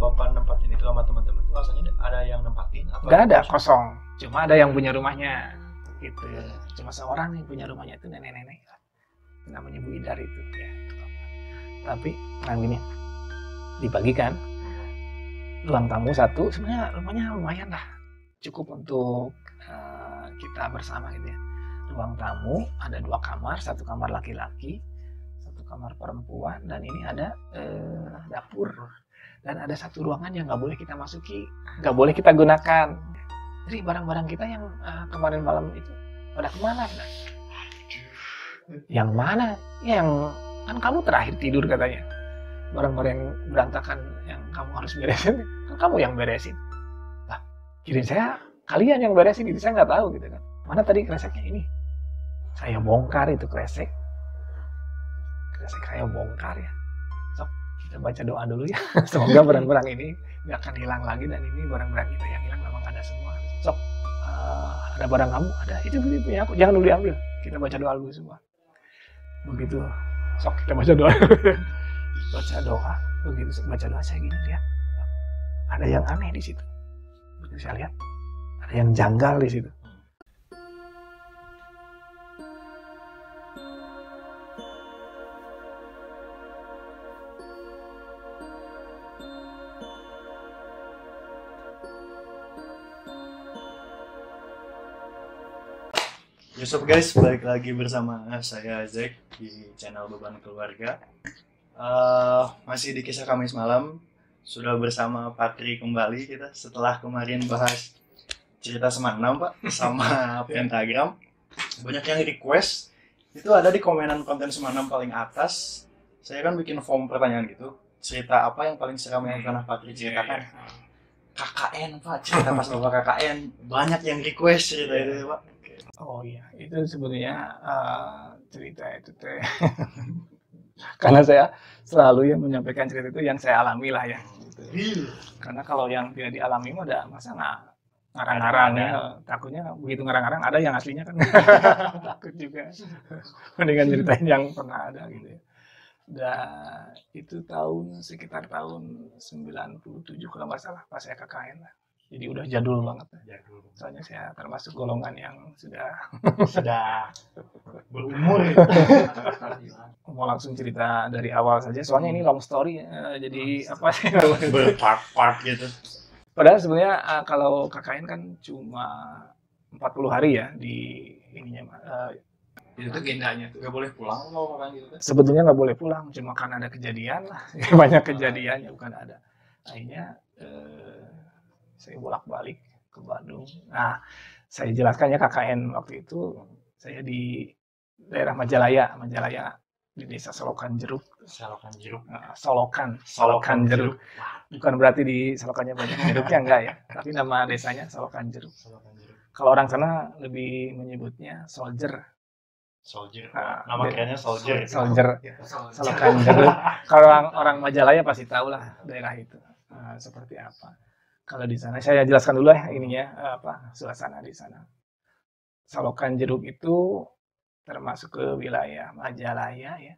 Bapak nempatin itu sama teman-teman tuh asalnya ada yang nempatin atau Nggak ada, kosong. Cuma ada yang punya rumahnya gitu. Cuma seorang nih punya rumahnya, itu nenek-nenek. Namanya Bu Idar itu ya. Tapi nah gini, dibagikan ruang tamu satu, sebenarnya rumahnya lumayan lah, cukup untuk kita bersama gitu ya. Ruang tamu ada 2 kamar, 1 kamar laki-laki, 1 kamar perempuan, dan ini ada dapur, dan ada 1 ruangan yang nggak boleh kita masuki, nggak boleh kita gunakan. Jadi barang-barang kita yang kemarin malam itu pada kemana? Nah, yang mana? Yang kan kamu terakhir tidur katanya. Barang-barang yang berantakan yang kamu harus beresin, kan kamu yang beresin. Lah, kirain saya kalian yang beresin itu, saya nggak tahu gitu kan. Mana tadi kreseknya ini? Saya bongkar itu kresek. Kresek saya bongkar ya. Sok, kita baca doa dulu ya. Semoga barang-barang ini nggak akan hilang lagi, dan ini barang-barang kita yang hilang memang ada semua. Sok, ada barang kamu? Ada. Itu punya aku. Jangan dulu diambil. Kita baca doa dulu semua. Begitu. Sok, kita baca doa. Baca doa. Begitu baca doa saya gini lihat. Ada yang aneh di situ. Begitu saya lihat. Ada yang janggal di situ. Yusuf guys, balik lagi bersama saya Zack di channel Beban Keluarga. Masih di kisah Kamis malam, sudah bersama Patri kembali kita setelah kemarin bahas cerita Semanam Pak sama Pentagram. Banyak yang request, itu ada di komenan konten Semanam paling atas. Saya kan bikin form pertanyaan gitu, cerita apa yang paling seram yang pernah Patri ceritakan? KKN Pak, cerita pas Bapak KKN, banyak yang request cerita itu Pak. Oh iya, itu sebenarnya cerita itu teh karena saya selalu yang menyampaikan cerita itu yang saya alami lah ya. Gitu. Karena kalau yang tidak dialami mah ada masa ngarang-ngarang ya. Takutnya begitu ngarang-ngarang ada yang aslinya kan takut juga. Mendingan ceritain yang pernah ada gitu ya. Dan itu sekitar tahun 97 kalau nggak salah pas saya KKN lah. Jadi udah jadul banget. Jadul. Soalnya saya termasuk golongan yang sudah berumur. Mau langsung cerita dari awal saja. Soalnya ini long story. Jadi apa sih? Berpart-part gitu. Padahal sebenarnya kalau KKN kan cuma 40 hari ya di ininya. Itu agendanya tuh. Gak boleh pulang kalau KKN gitu kan? Sebetulnya nggak boleh pulang. Cuma kan ada kejadian lah. Banyak kejadiannya bukan ada. Akhirnya saya bolak-balik ke Bandung. Nah, saya jelaskan ya KKN waktu itu saya di daerah Majalaya di desa Solokan Jeruk. Solokan Jeruk. Bukan berarti di Solokannya banyak jeruknya enggak ya, tapi nama desanya Solokan Jeruk. Kalau orang sana lebih menyebutnya Soljer. Nama kerennya Soljer. Solokan Jeruk. Kalau orang Majalaya pasti tahu lah daerah itu seperti apa. Kalau di sana saya jelaskan dulu ya ininya suasana di sana. Solokan Jeruk itu termasuk ke wilayah Majalaya ya.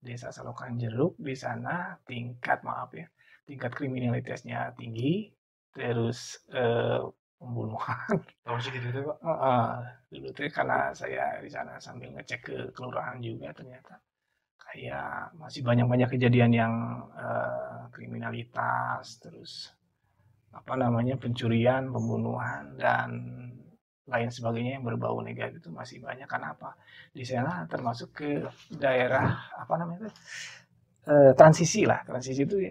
Desa Solokan Jeruk di sana tingkat kriminalitasnya tinggi, terus pembunuhan. Tahu sih gitu Pak. Dulu tuh karena saya di sana sambil ngecek ke kelurahan juga ternyata kayak masih banyak kejadian yang kriminalitas, terus pencurian, pembunuhan, dan lain sebagainya yang berbau negatif itu masih banyak. Karena apa? Di sana termasuk ke daerah transisi lah. Transisi itu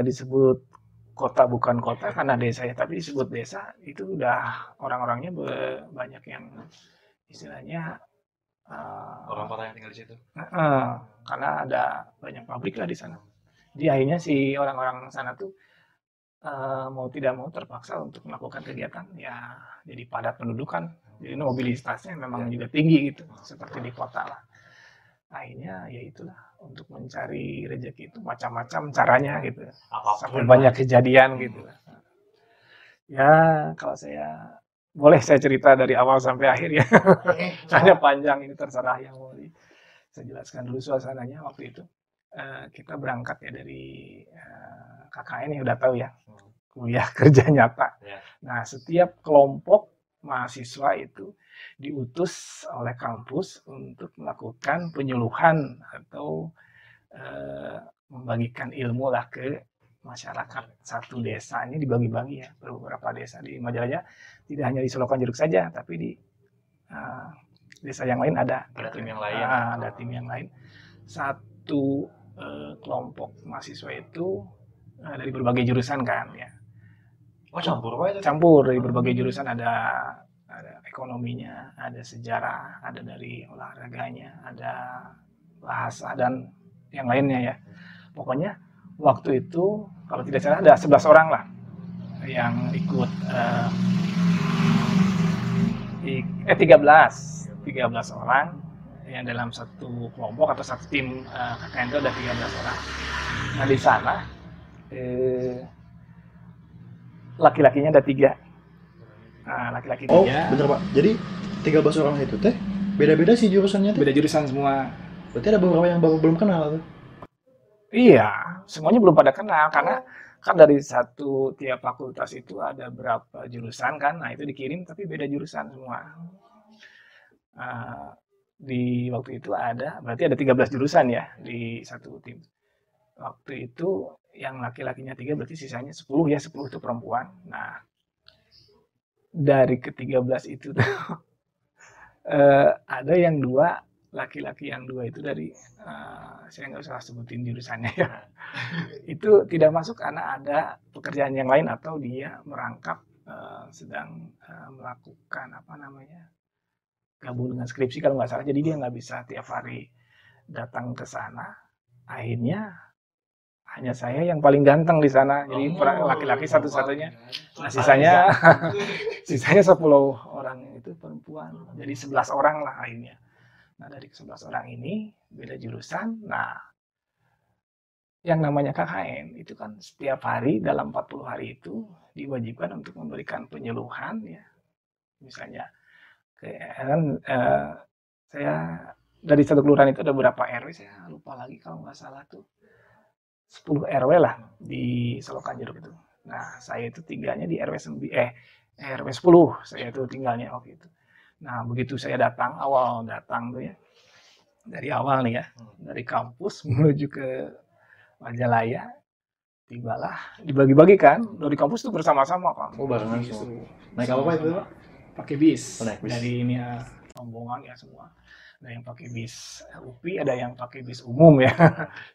disebut kota bukan kota karena desa ya, tapi disebut desa itu udah orang-orangnya banyak yang istilahnya orang-orang yang tinggal di situ. Karena ada banyak pabrik lah di sana. Jadi akhirnya si orang-orang sana tuh mau tidak mau terpaksa untuk melakukan kegiatan ya, jadi padat pendudukan, jadi mobilitasnya memang juga tinggi gitu seperti di kota lah. Akhirnya ya itulah, untuk mencari rezeki itu macam-macam caranya gitu, sampai banyak kejadian gitu. Ya kalau saya boleh saya cerita dari awal sampai akhir ya. Hanya panjang, ini terserah yang mau saya jelaskan dulu suasananya waktu itu. Kita berangkat ya dari KKN ya udah tahu ya, kuliah kerja nyata. Ya. Nah, setiap kelompok mahasiswa itu diutus oleh kampus untuk melakukan penyuluhan atau membagikan ilmu lah ke masyarakat. Satu desa ini dibagi-bagi ya, beberapa desa di Majalaya, tidak hanya di Selokan Jeruk saja, tapi di desa yang lain ada. Ada gitu. tim yang lain. Ada tim yang lain. Satu kelompok mahasiswa itu dari berbagai jurusan kan ya. Oh, campur Pak itu? Campur dari berbagai jurusan, ada ekonominya, ada sejarah, ada dari olahraganya, ada bahasa dan yang lainnya ya. Pokoknya waktu itu kalau tidak salah ada 11 orang lah yang ikut 13 orang yang dalam satu kelompok atau satu tim KKN itu ada 13 orang. Nah di sana laki-lakinya ada 3. Nah, laki-laki 3. Oh, bener Pak. Jadi 13 orang itu teh beda-beda sih jurusannya teh. Beda jurusan semua. Berarti ada beberapa yang baru belum kenal tuh. Iya, semuanya belum pada kenal karena kan dari tiap fakultas itu ada berapa jurusan kan. Nah, itu dikirim tapi beda jurusan semua. Di waktu itu berarti ada 13 jurusan ya di satu tim. Waktu itu yang laki-lakinya 3 berarti sisanya 10 ya, 10 itu perempuan. Nah, dari ke-13 itu ada yang 2, laki-laki yang 2 itu dari, saya nggak usah sebutin jurusannya ya. Itu tidak masuk karena ada pekerjaan yang lain atau dia merangkap sedang melakukan gabung dengan skripsi kalau nggak salah. Jadi dia nggak bisa tiap hari datang ke sana. Akhirnya hanya saya yang paling ganteng di sana, jadi laki-laki satu-satunya. Nah, sisanya 10 orang itu perempuan, jadi 11 orang lah akhirnya. Nah dari 11 orang ini beda jurusan. Nah yang namanya KKN itu kan setiap hari dalam 40 hari itu diwajibkan untuk memberikan penyuluhan ya. Misalnya saya dari satu kelurahan itu ada berapa RW, saya lupa lagi kalau nggak salah tuh 10 RW lah di Selokan Jeruk itu. Nah, saya itu tinggalnya di RW 10, saya itu tinggalnya waktu itu. Nah, begitu saya awal datang tuh ya, dari awal nih ya, dari kampus menuju ke Majalaya, tibalah dibagi-bagi kan, dari kampus tuh bersama-sama kan. Oh, barengan semua. Naik apa itu Pak? Pakai bis. Naik bis. Dari ini ya, rombongan ya semua. Ada yang pakai bis UPI, ada yang pakai bis umum ya.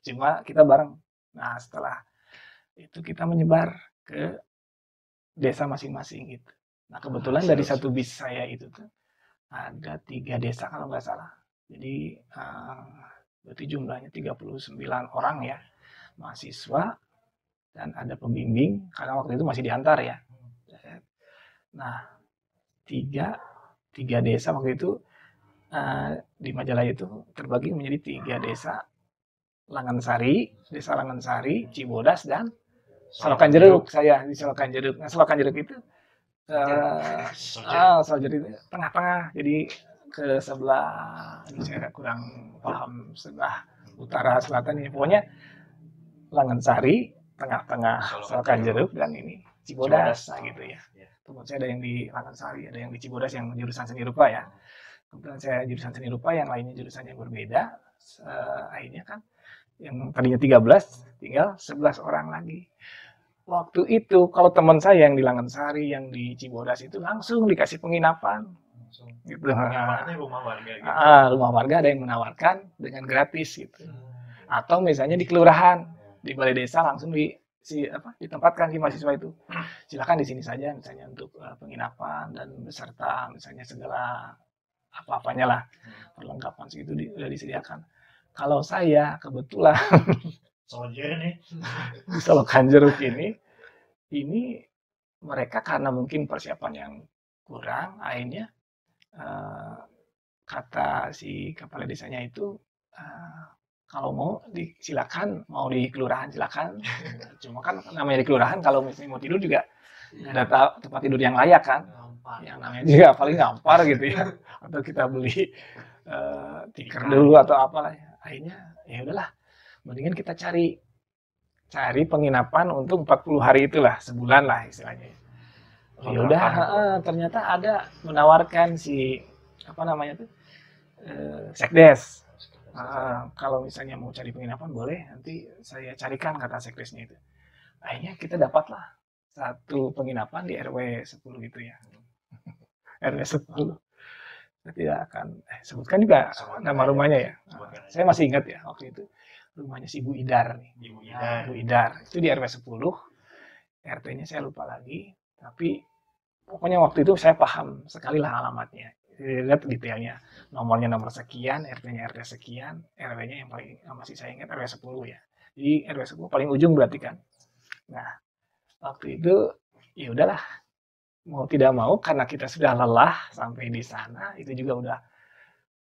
Cuma kita bareng. Nah, setelah itu kita menyebar ke desa masing-masing gitu. Nah, kebetulan dari satu bis saya itu tuh ada 3 desa kalau nggak salah. Jadi berarti jumlahnya 39 orang ya, mahasiswa dan ada pembimbing karena waktu itu masih diantar ya. Nah, 3 desa waktu itu di Majalaya itu terbagi menjadi 3 desa. Desa Langansari, Cibodas, dan Selokan Jeruk. Saya di Selokan Jeruk. Nah, Selokan Jeruk itu Selokan Jeruk itu tengah-tengah. Jadi ke sebelah, saya kurang paham, sebelah utara selatan ini. Pokoknya Langansari, tengah-tengah Selokan Jeruk, dan ini Cibodas, nah, gitu ya. Teman saya ada yang di Langansari, ada yang di Cibodas yang jurusan seni rupa ya. Kebetulan saya jurusan seni rupa, yang lainnya jurusan yang berbeda. Akhirnya kan yang tadinya 13 tinggal 11 orang lagi. Waktu itu kalau teman saya yang di Langansari, yang di Cibodas itu langsung dikasih penginapan. Gitu. Rumah warga gitu. Rumah warga ada yang menawarkan dengan gratis gitu. Atau misalnya di kelurahan, di balai desa langsung ditempatkan si mahasiswa itu. Silakan di sini saja misalnya untuk penginapan dan beserta misalnya segala apa-apanya lah, perlengkapan segitu sudah disediakan. Kalau saya kebetulan di Selokan Jeruk ini mereka karena mungkin persiapan yang kurang, akhirnya kata si kepala desanya itu kalau mau silakan, mau di kelurahan silakan. Cuma kan namanya di kelurahan kalau misalnya mau tidur juga nggak ada tempat tidur yang layak kan. Yang namanya juga paling ngampar gitu ya. Atau kita beli tikar dulu atau apalah. Akhirnya ya udahlah, mendingan kita cari cari penginapan untuk 40 hari itulah, sebulan lah istilahnya. Ya udah, ternyata ada menawarkan si apa namanya tuh sekdes. Kalau misalnya mau cari penginapan boleh, nanti saya carikan, kata sekdesnya itu. Akhirnya kita dapatlah satu penginapan di RW 10 gitu ya. RW 10. Saya tidak akan sebutkan juga nama rumahnya ya. Saya masih ingat ya waktu itu rumahnya si Ibu Idar nih. Ibu Idar. Itu di RW 10. RT-nya saya lupa lagi, tapi pokoknya waktu itu saya paham sekali lah alamatnya. Lihat detailnya. Nomornya nomor sekian, RT-nya RT sekian, RW-nya yang paling masih saya ingat RW 10 ya. Jadi RW 10 paling ujung berarti kan. Nah, waktu itu ya udahlah, mau tidak mau karena kita sudah lelah sampai di sana, itu juga udah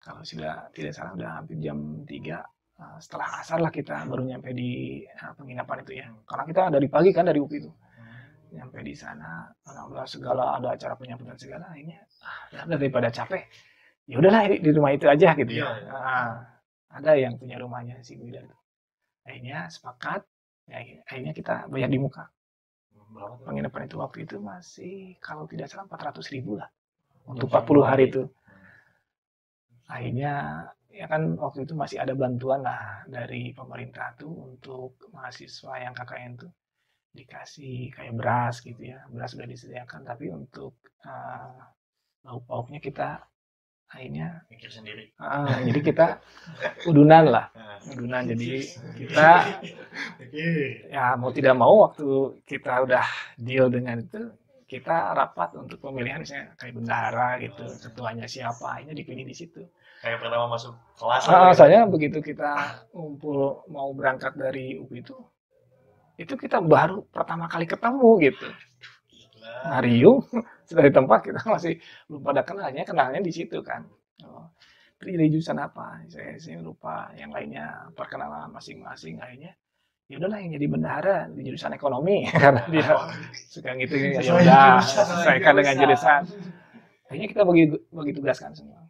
kalau sudah tidak salah udah hampir jam 3 setelah asar lah kita baru nyampe di penginapan itu ya. Karena kita dari pagi kan dari UPI itu. Nyampe di sana, udah segala ada acara penyambutan segala, akhirnya daripada capek, ya udahlah di rumah itu aja gitu ya. Ada yang punya rumahnya si Buida itu. Akhirnya sepakat, ya, akhirnya kita bayar di muka. Penginapan itu waktu itu masih kalau tidak salah 400.000 lah untuk 40 hari itu. Akhirnya ya kan waktu itu masih ada bantuan lah dari pemerintah tuh untuk mahasiswa yang KKN tuh dikasih kayak beras gitu ya. Beras sudah disediakan, tapi untuk lauk-lauknya kita akhirnya mikir sendiri. Jadi kita udunan lah. Udunan, jadi kita ya mau tidak mau waktu kita udah deal dengan itu, kita rapat untuk pemilihan misalnya kayak bendahara gitu, ketuanya siapa, akhirnya dipilih di situ. Kayak pertama masuk kelas. Soalnya begitu kita ngumpul mau berangkat dari UPI itu kita baru pertama kali ketemu gitu. Nah, Rio sudah di tempat kita masih belum pada kenalnya di situ kan. Dari jurusan apa? Saya lupa, yang lainnya perkenalan masing-masing. Akhirnya ya udahlah yang jadi bendahara di jurusan ekonomi karena dia suka gitu ya udah selesaikan dengan jurusan. Akhirnya kita bagi tugas kan semua.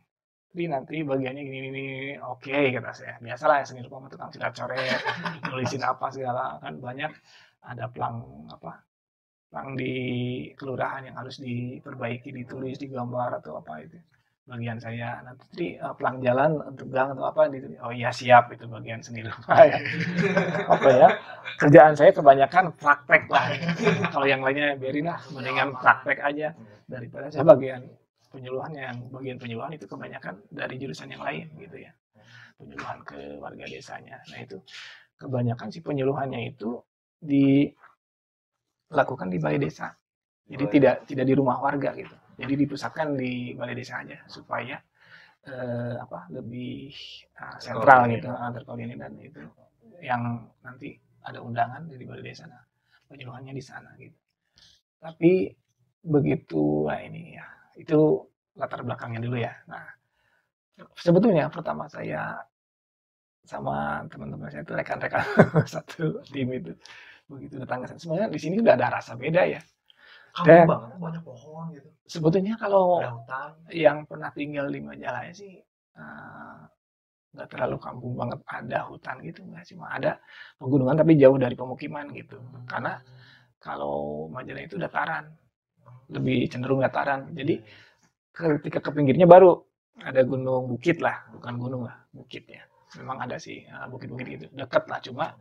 Jadi nanti bagiannya gini, oke kata saya. Biasalah seni rupa mah tukang coret-coret, nulisin apa segala kan banyak, ada plang di kelurahan yang harus diperbaiki, ditulis, digambar atau apa itu. Bagian saya nanti plang jalan untuk gang atau apa gitu. Oh iya siap, itu bagian seni rupa ya. Apa ya? Kerjaan saya kebanyakan praktek lah. Kalau yang lainnya biarin lah, mendingan praktek aja daripada saya bagian penyuluhan itu kebanyakan dari jurusan yang lain gitu ya, penyuluhan ke warga desanya. Nah itu kebanyakan si penyuluhannya itu dilakukan di balai desa, jadi tidak di rumah warga gitu, jadi dipusatkan di balai desa aja supaya lebih sentral gitu, terkoordinir, dan itu yang nanti ada undangan dari balai desa, nah penyuluhannya di sana gitu. Tapi begitu ini ya, itu latar belakangnya dulu ya. Nah, sebetulnya pertama saya sama teman-teman saya itu rekan-rekan satu tim itu, begitu datang ke sana, sebenarnya di sini udah ada rasa beda ya. Kampung banget, banyak pohon gitu. Sebetulnya kalau hutan, yang pernah tinggal di Majalaya sih nggak terlalu kampung banget, ada hutan gitu nggak, cuma ada pegunungan tapi jauh dari pemukiman gitu. Karena kalau Majalaya itu dataran, lebih cenderung dataran. Jadi ketika ke pinggirnya baru ada gunung bukit lah, bukan gunung lah, bukit ya. Memang ada sih bukit-bukit gitu, dekat lah, cuma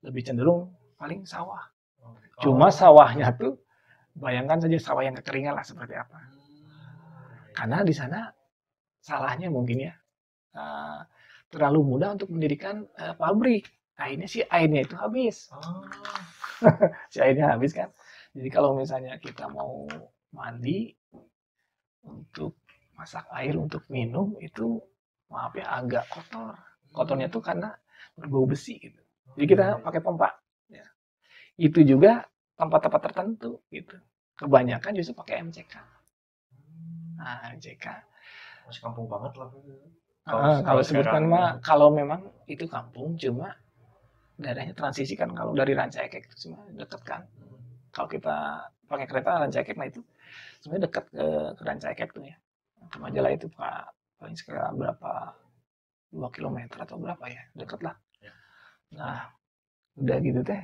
lebih cenderung paling sawah. Cuma sawahnya tuh bayangkan saja sawah yang kekeringan lah seperti apa. Karena di sana salahnya mungkin ya terlalu mudah untuk mendirikan pabrik. Akhirnya si airnya itu habis. Si airnya habis kan. Jadi kalau misalnya kita mau mandi, untuk masak air untuk minum itu maaf ya agak kotor. Kotornya tuh karena berbau besi gitu. Jadi kita pakai pompa. Ya. Itu juga tempat-tempat tertentu gitu. Kebanyakan justru pakai MCK. Nah, MCK. Masih kampung banget lah. Kalau sebutkan mah, kalau memang itu kampung, cuma daerahnya transisi kan. Kalau dari Rancaikek itu cuma dekat kan. Kalau kita pakai kereta Rancaikek, nah itu sebenarnya dekat ke Rancaikek tuh ya. Ke Majalaya itu paling sekitar berapa, 2 km atau berapa ya, dekat lah. Nah udah gitu teh,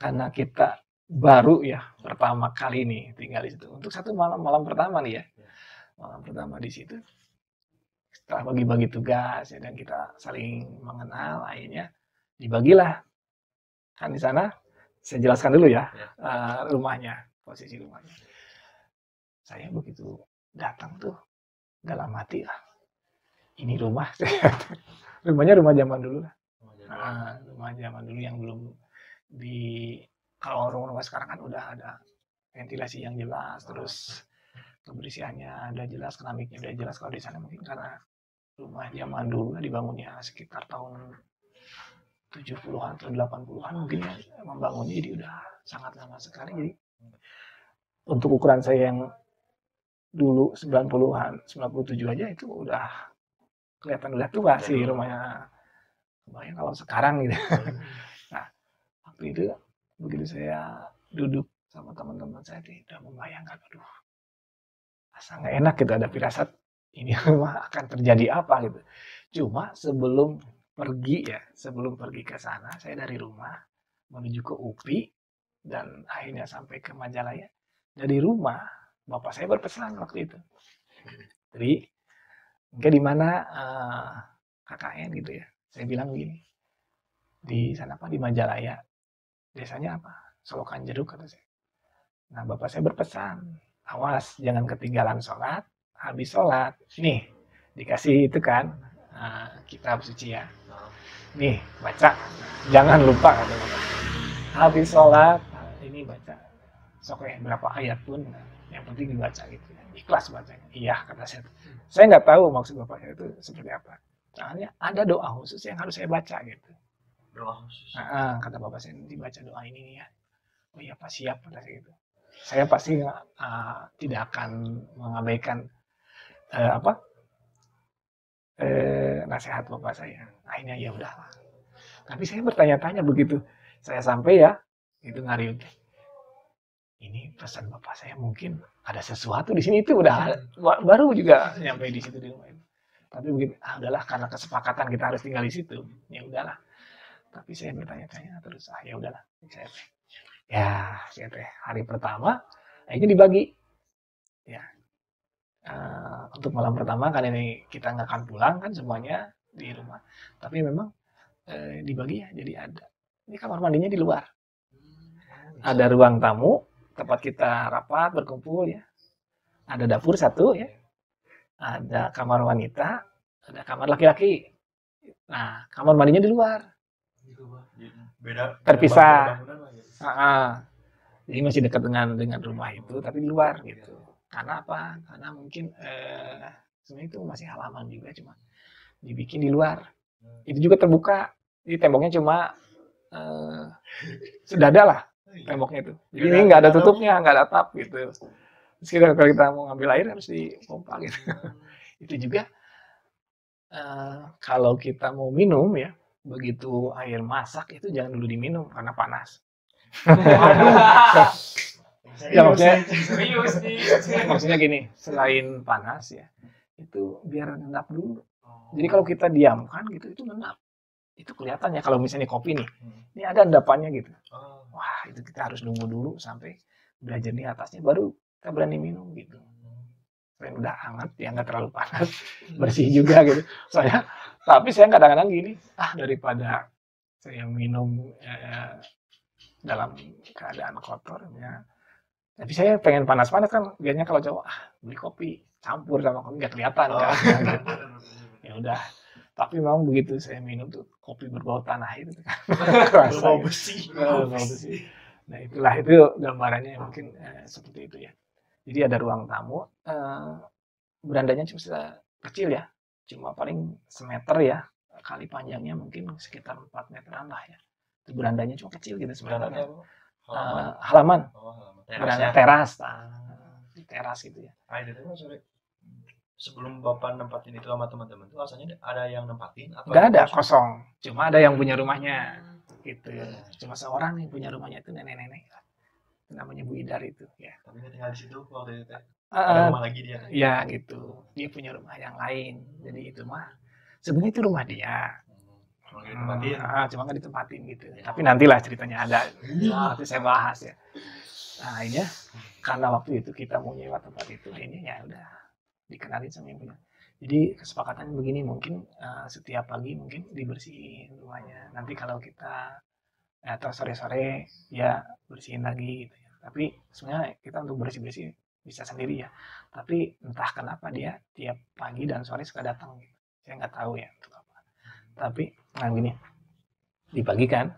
karena kita baru ya pertama kali nih tinggal di situ. Untuk satu malam pertama nih ya, malam pertama di situ. Setelah bagi-bagi tugas ya, dan kita saling mengenal, akhirnya dibagilah. Kan di sana saya jelaskan dulu ya, rumahnya, posisi rumahnya. Saya begitu datang tuh dalam hati lah, ini rumah. Rumahnya rumah zaman dulu lah. Rumah zaman dulu yang belum di, kalau rumah sekarang kan udah ada ventilasi yang jelas, terus kebersihannya udah jelas, keramiknya udah jelas. Kalau di sana mungkin karena rumah zaman dulu dibangunnya sekitar tahun 70-an atau 80-an mungkin ya, membangunnya, jadi udah sangat lama sekali. Jadi untuk ukuran saya yang dulu 90-an, 97 aja itu udah kelihatan udah tua sih rumahnya. Kebayang kalau sekarang gitu. Nah, waktu itu begitu saya duduk sama teman-teman saya, udah membayangkan, aduh, asa nggak enak gitu, ada firasat ini rumah akan terjadi apa gitu. Cuma sebelum pergi ke sana, saya dari rumah menuju ke UPI dan akhirnya sampai ke Majalaya. Dari rumah, bapak saya berpesan waktu itu. Jadi, mungkin di mana KKN gitu ya. Saya bilang gini, di sana apa, di Majalaya, desanya apa? Solokan Jeruk, kata saya. Nah, bapak saya berpesan, awas jangan ketinggalan sholat, habis sholat, nih dikasih itu kan, kitab suci ya, nih baca, jangan lupa, kata bapak. Habis sholat, ini baca, sok berapa ayat pun, yang penting dibaca gitu, ikhlas bacanya. Iya, kata saya nggak tahu maksud bapak saya itu seperti apa. Soalnya ada doa khusus yang harus saya baca gitu. Doa khusus. Kata bapak saya, dibaca doa ini ya. Oh iya Pak, siap, kata saya gitu. Saya pasti tidak akan mengabaikan nasihat bapak saya. Akhirnya ya udah. Tapi saya bertanya-tanya begitu saya sampai ya, itu ngariut. Ini pesan bapak saya, mungkin ada sesuatu di sini, itu udah baru juga nyampe di situ di rumah itu. Tapi begitu, udahlah, karena kesepakatan kita harus tinggal di situ, ya udahlah. Tapi saya bertanya-tanya terus, ya udahlah. Saya hari pertama akhirnya dibagi. Ya, untuk malam pertama kan ini kita nggak akan pulang kan semuanya di rumah. Tapi memang dibagi ya, jadi ada. Ini kamar mandinya di luar. Ada ruang tamu, tempat kita rapat, berkumpul ya. Ada dapur satu ya. Ada kamar wanita, ada kamar laki-laki. Nah, kamar mandinya di luar. Beda, terpisah. Jadi masih dekat dengan rumah itu, tapi di luar gitu. Karena apa? Karena mungkin sebenarnya itu masih halaman juga, cuma dibikin di luar. Itu juga terbuka. Jadi temboknya cuma sedada lah temboknya itu. Jadi ini nggak ada tutupnya, nggak ada atap gitu. Terus kalau kita mau ngambil air harus dipompa gitu. Itu juga kalau kita mau minum ya, begitu air masak itu jangan dulu diminum karena panas. Ya maksudnya gini, selain panas ya, itu biar ngendap dulu. Jadi kalau kita diamkan gitu, itu ngendap. Itu kelihatan ya kalau misalnya kopi nih, ini ada endapannya gitu. Wah, itu kita harus nunggu dulu sampai udah jernih atasnya, baru kita berani minum gitu. Selain udah hangat ya, nggak terlalu panas, bersih juga gitu. Tapi saya kadang-kadang gini, daripada saya minum dalam keadaan kotor ya. Tapi saya pengen panas-panas kan, biasanya kalau cowok beli kopi campur sama kopi nggak kelihatan kan. Gitu. Ya udah. Tapi memang begitu saya minum tuh kopi berbau tanah itu kan. Berbau besi. Nah itulah, itu gambarannya mungkin seperti itu ya. Jadi ada ruang tamu, berandanya cuma kecil ya, cuma paling semeter ya, kali panjangnya mungkin sekitar 4 meteran lah ya. Itu berandanya cuma kecil gitu sebenarnya. Halaman. Beranda teras. Teras gitu ya. Sebelum Bapak nempatin itu sama teman-teman tuh asalnya ada yang nempatin atau nggak ada, kosong. Cuma ada yang punya rumahnya gitu. Cuma seorang yang punya rumahnya itu nenek-nenek. Itu namanya Bu Idar itu ya. Tapi dia tinggal di situ waktu itu. Ada rumah lagi dia. Ya gitu. Dia punya rumah yang lain. Jadi itu mah sebenarnya itu rumah dia. Cuma nggak ditempatin gitu. Tapi nantilah ceritanya ada. Nanti saya bahas ya. Nah ini ya, karena waktu itu kita mau nyewa tempat itu, ini ya udah dikenalin sama yang punya. Jadi kesepakatan begini, mungkin setiap pagi mungkin dibersihin rumahnya. Nanti kalau kita atau sore-sore ya bersihin lagi gitu ya. Tapi sebenarnya kita untuk bersih-bersih bisa sendiri ya. Tapi entah kenapa dia tiap pagi dan sore suka datang gitu. Saya nggak tahu ya untuk apa. Tapi nah gini, dibagikan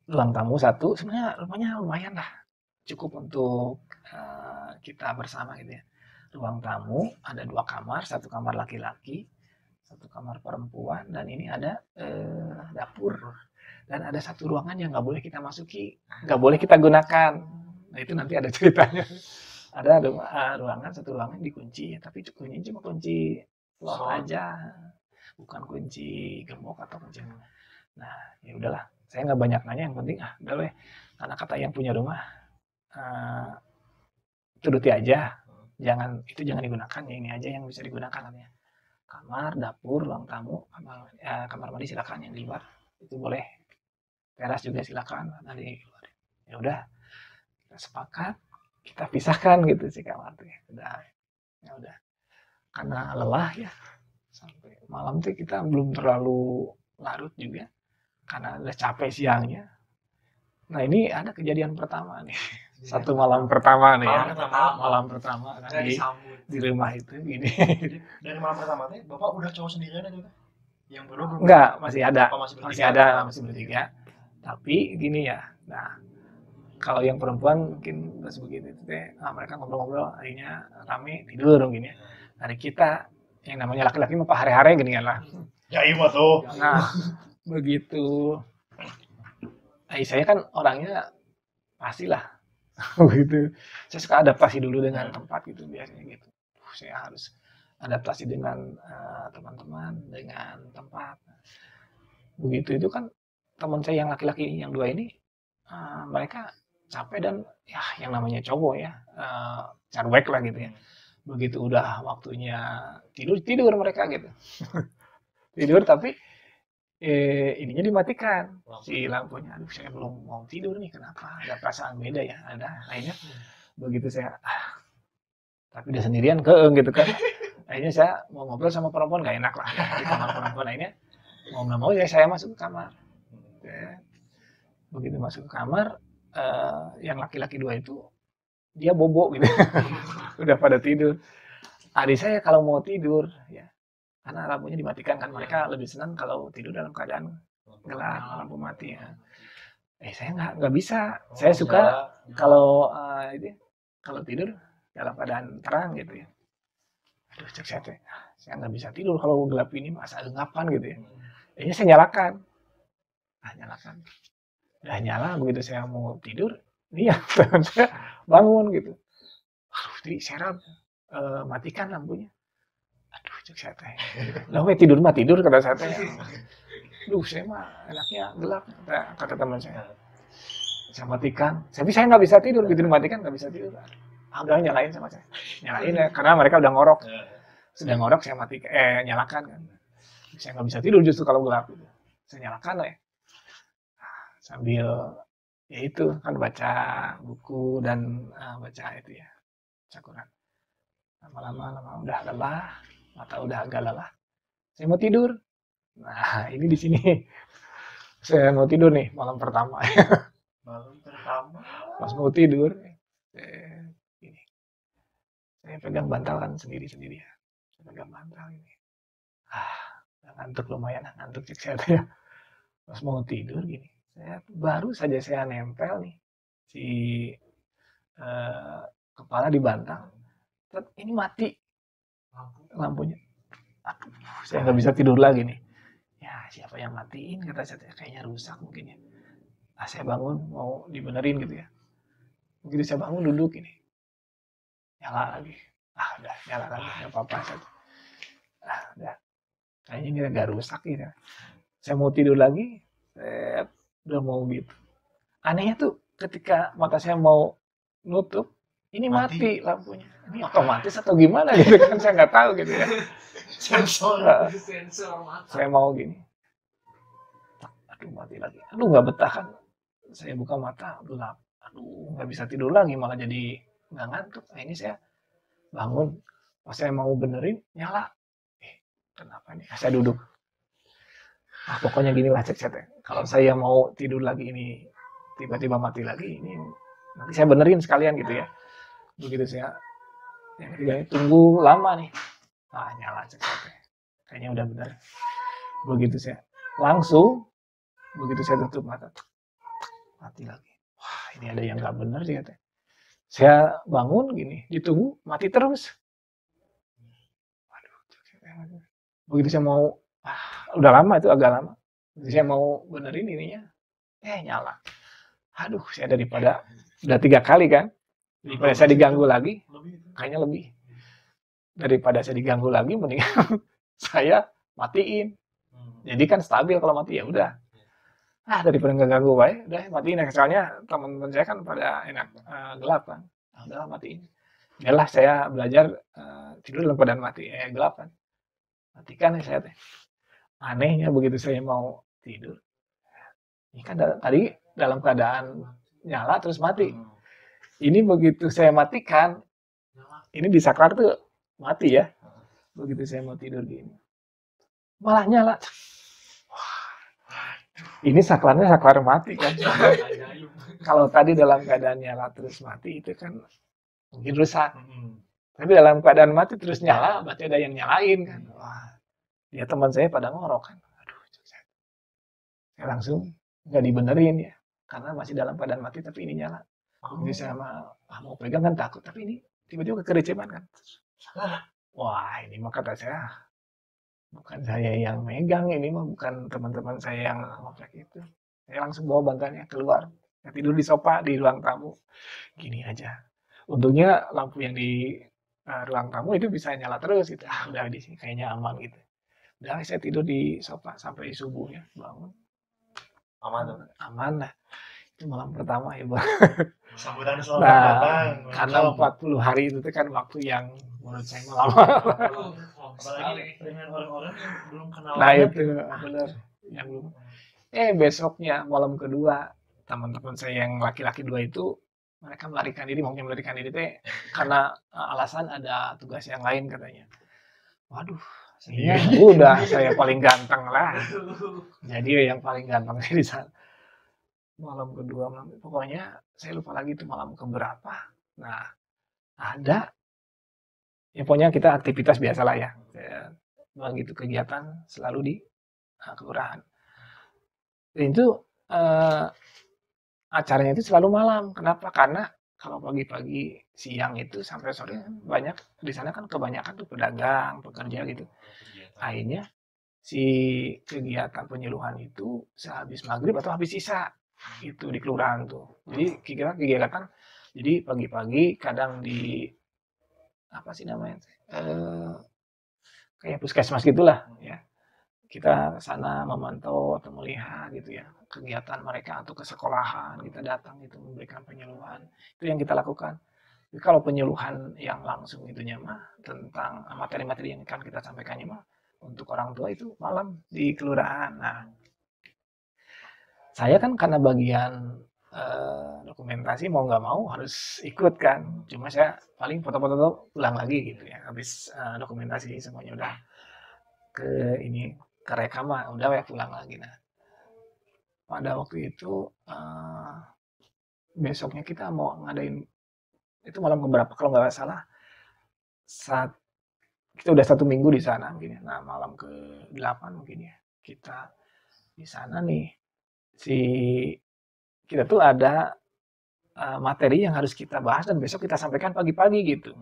ruang tamu satu, sebenarnya rumahnya lumayan lah, cukup untuk kita bersama gitu ya. Ruang tamu ada 2 kamar, 1 kamar laki-laki, 1 kamar perempuan, dan ini ada dapur, dan ada 1 ruangan yang nggak boleh kita masuki, nggak boleh kita gunakan. Nah itu nanti ada ceritanya. Ada ruangan, 1 ruangan dikunci, tapi kuncinya cuma kunci lock aja, bukan kunci gembok atau kunci. Nah ya udahlah, saya nggak banyak nanya, yang penting udah weh, karena kata yang punya rumah turuti aja, jangan digunakan, ya ini aja yang bisa digunakan katanya. Kamar, dapur, ruang tamu, kamar mandi silakan, yang di luar itu boleh, teras juga silakan, nanti keluar. Ya udah, kita sepakat, kita pisahkan gitu sih kamar tuh. Ya udah, karena lelah ya, sampai malam tuh kita belum terlalu larut juga, karena udah capek siangnya. Nah ini ada kejadian pertama nih. 1 malam pertama nih ya. Malam pertama kan di rumah itu gini. Dari malam pertama teh Bapak udah cowok sendirian aja kan? Yang berdua belum? Enggak, masih ada. Masih bertiga. Tapi gini ya. Nah, kalau yang perempuan mungkin udah begitu teh, mereka ngobrol-ngobrol, akhirnya rame tidur gini ya. Dari kita yang namanya laki-laki mah hari-hari gini kan lah. Ya iya tuh. Nah, begitu. Saya kan orangnya pastilah begitu. Saya suka adaptasi dulu dengan tempat gitu biasanya gitu. Saya harus adaptasi dengan teman-teman, dengan tempat. Begitu itu kan teman saya yang laki-laki yang 2 ini, mereka capek dan ya yang namanya cowok ya, carwek lah gitu ya. Begitu udah waktunya tidur mereka gitu. Tidur tapi ininya dimatikan si lampunya. Aduh, saya belum mau tidur nih, kenapa? Ada perasaan beda ya, ada. Akhirnya begitu saya tapi udah sendirian gitu kan. Akhirnya saya mau ngobrol sama perempuan, gak enak lah di kamar perempuan. Akhirnya mau nggak mau ya saya masuk ke kamar. Begitu masuk ke kamar, yang laki-laki 2 itu dia bobo gitu. Udah pada tidur. Adik saya kalau mau tidur ya, karena lampunya dimatikan kan, mereka lebih senang kalau tidur dalam keadaan gelap, lampu mati ya. Saya nggak bisa. Saya suka kalau tidur dalam keadaan terang gitu ya. Aduh, cek saya nggak bisa tidur kalau gelap ini, masa gengapan gitu ya. Ini saya nyalakan. Nyalakan. Udah nyala, begitu saya mau tidur, iya, saya bangun gitu. Jadi saya matikan lampunya. Aduh, cek saya teh. Lah tidur mah tidur kata saya teh. Duh, saya mah enaknya gelap kata teman saya. Saya matikan. Tapi saya nggak bisa tidur, begitu dimatikan nggak bisa tidur. Udah nyalain sama saya. Nyalain ya, karena mereka udah ngorok. Sudah ngorok saya nyalakan kan. Saya nggak bisa tidur justru kalau gelap gitu. Saya nyalakan ya. Sambil ya itu kan baca buku dan baca itu ya, baca Quran. Lama-lama udah lelah, mata udah agak lelah. Saya mau tidur. Nah, ini di sini saya mau tidur nih malam pertama. Malam pertama. Pas mau tidur, ini saya pegang bantal kan sendiri-sendiri ya. Saya pegang bantal ini. Ngantuk lumayan, ngantuk cek saya ya. Pas mau tidur gini, baru saja saya nempel nih si kepala di bantal. Ini mati lampunya. Aduh, saya nggak bisa tidur lagi nih. Ya siapa yang matiin, kata saya, kayaknya rusak mungkin ya. Saya bangun mau dibenerin gitu ya. Begitu saya bangun duduk ini, nyala lagi. Udah nyala lagi, nggak apa-apa saja. Udah, kayaknya ini agak rusak gitu. Saya mau tidur lagi, udah mau gitu. Anehnya tuh ketika mata saya mau nutup, ini mati lampunya. Ini otomatis atau gimana gitu kan, saya nggak tahu gitu ya. Sensor Saya mau gini. Aduh mati lagi. Aduh nggak betah kan. Saya buka mata gelap. Aduh nggak bisa tidur lagi malah jadi nggak ngantuk. Nah ini saya bangun. Pas saya mau benerin nyala. Kenapa nih? Saya duduk. Pokoknya gini lah cek-ceknya. Kalau saya mau tidur lagi ini tiba-tiba mati lagi ini nanti saya benerin sekalian gitu ya. Begitu saya yang ketiga tunggu lama nih. Nyala cek-ceknya. Kayaknya udah bener. Begitu saya langsung begitu saya tutup mata mati lagi. Wah ini ada yang nggak bener sih katanya. Saya bangun gini ditunggu mati terus. Waduh. Begitu saya mau udah lama itu agak lama. Begitu saya mau benerin ininya nyala. Aduh saya daripada udah 3 kali kan daripada saya diganggu lagi kayaknya lebih daripada saya diganggu lagi mendingan saya matiin. Jadi kan stabil kalau mati ya udah. Daripada nggak ganggu baik, udah matiin. Soalnya teman-teman saya kan pada enak gelap kan. Udahlah matiin. Yalah saya belajar tidur dalam keadaan mati, gelap kan. Matikan ya saya teh. Anehnya begitu saya mau tidur. Ini kan tadi dalam keadaan nyala terus mati. Ini begitu saya matikan, ini di saklar tuh mati ya. Begitu saya mau tidur gini. Malah nyala. Ini saklarnya saklar mati kan. Kalau tadi dalam keadaan nyala terus mati itu kan mungkin rusak. Tapi dalam keadaan mati terus nyala berarti ada yang nyalain kan. Wah, ya teman saya pada ngorok kan. Aduh, saya langsung nggak dibenerin ya. Karena masih dalam keadaan mati tapi ini nyala. Jadi saya mau pegang kan takut. Tapi ini tiba-tiba kekereceman kan. Wah, ini mah kata saya bukan saya yang megang, ini mah bukan teman-teman saya yang ngoprek itu. Saya langsung bawa bantalnya keluar. Saya tidur di sofa di ruang tamu. Gini aja. Untungnya lampu yang di ruang tamu itu bisa nyala terus gitu. Udah di sini kayaknya aman gitu. Udah saya tidur di sofa sampai subuh ya, bangun. Aman lah. Itu malam pertama ya, Bang. Sambutan selamat datang. Karena 40 hari itu kan waktu yang menurut saya lama. Apalagi dengan orang-orang yang belum kenal. Nah itu benar yang belum. Besoknya malam kedua teman-teman saya yang laki-laki 2 itu mereka melarikan diri, maunya melarikan diri teh karena alasan ada tugas yang lain katanya. Waduh, udah saya paling ganteng lah. Jadi yang paling ganteng di sana. Malam kedua, pokoknya saya lupa lagi itu malam keberapa. Nah, ada ya pokoknya kita aktivitas biasa lah ya. Begitu kegiatan selalu di kelurahan. Dan itu acaranya itu selalu malam. Kenapa? Karena kalau pagi-pagi siang itu sampai sore banyak di sana kan kebanyakan tuh pedagang, pekerja gitu. Akhirnya si kegiatan penyuluhan itu sehabis maghrib atau habis isya itu di kelurahan tuh. Jadi kegiatan jadi pagi-pagi kadang di apa sih namanya kayak puskesmas gitulah ya, kita sana memantau atau melihat gitu ya kegiatan mereka atau ke sekolahan kita datang itu memberikan penyuluhan itu yang kita lakukan. Jadi kalau penyuluhan yang langsung itunya mah tentang materi-materi yang akan kita sampaikannya mah untuk orang tua itu malam di kelurahan. Nah saya kan karena bagian dokumentasi mau nggak mau harus ikut kan. Cuma saya paling foto-foto pulang lagi gitu ya. Habis dokumentasi semuanya udah ke rekam udah ya pulang lagi. Nah pada waktu itu besoknya kita mau ngadain itu malam keberapa kalau nggak salah saat kita udah 1 minggu di sana mungkin ya. Nah malam ke-8 mungkin ya kita di sana nih kita tuh ada materi yang harus kita bahas dan besok kita sampaikan pagi-pagi gitu.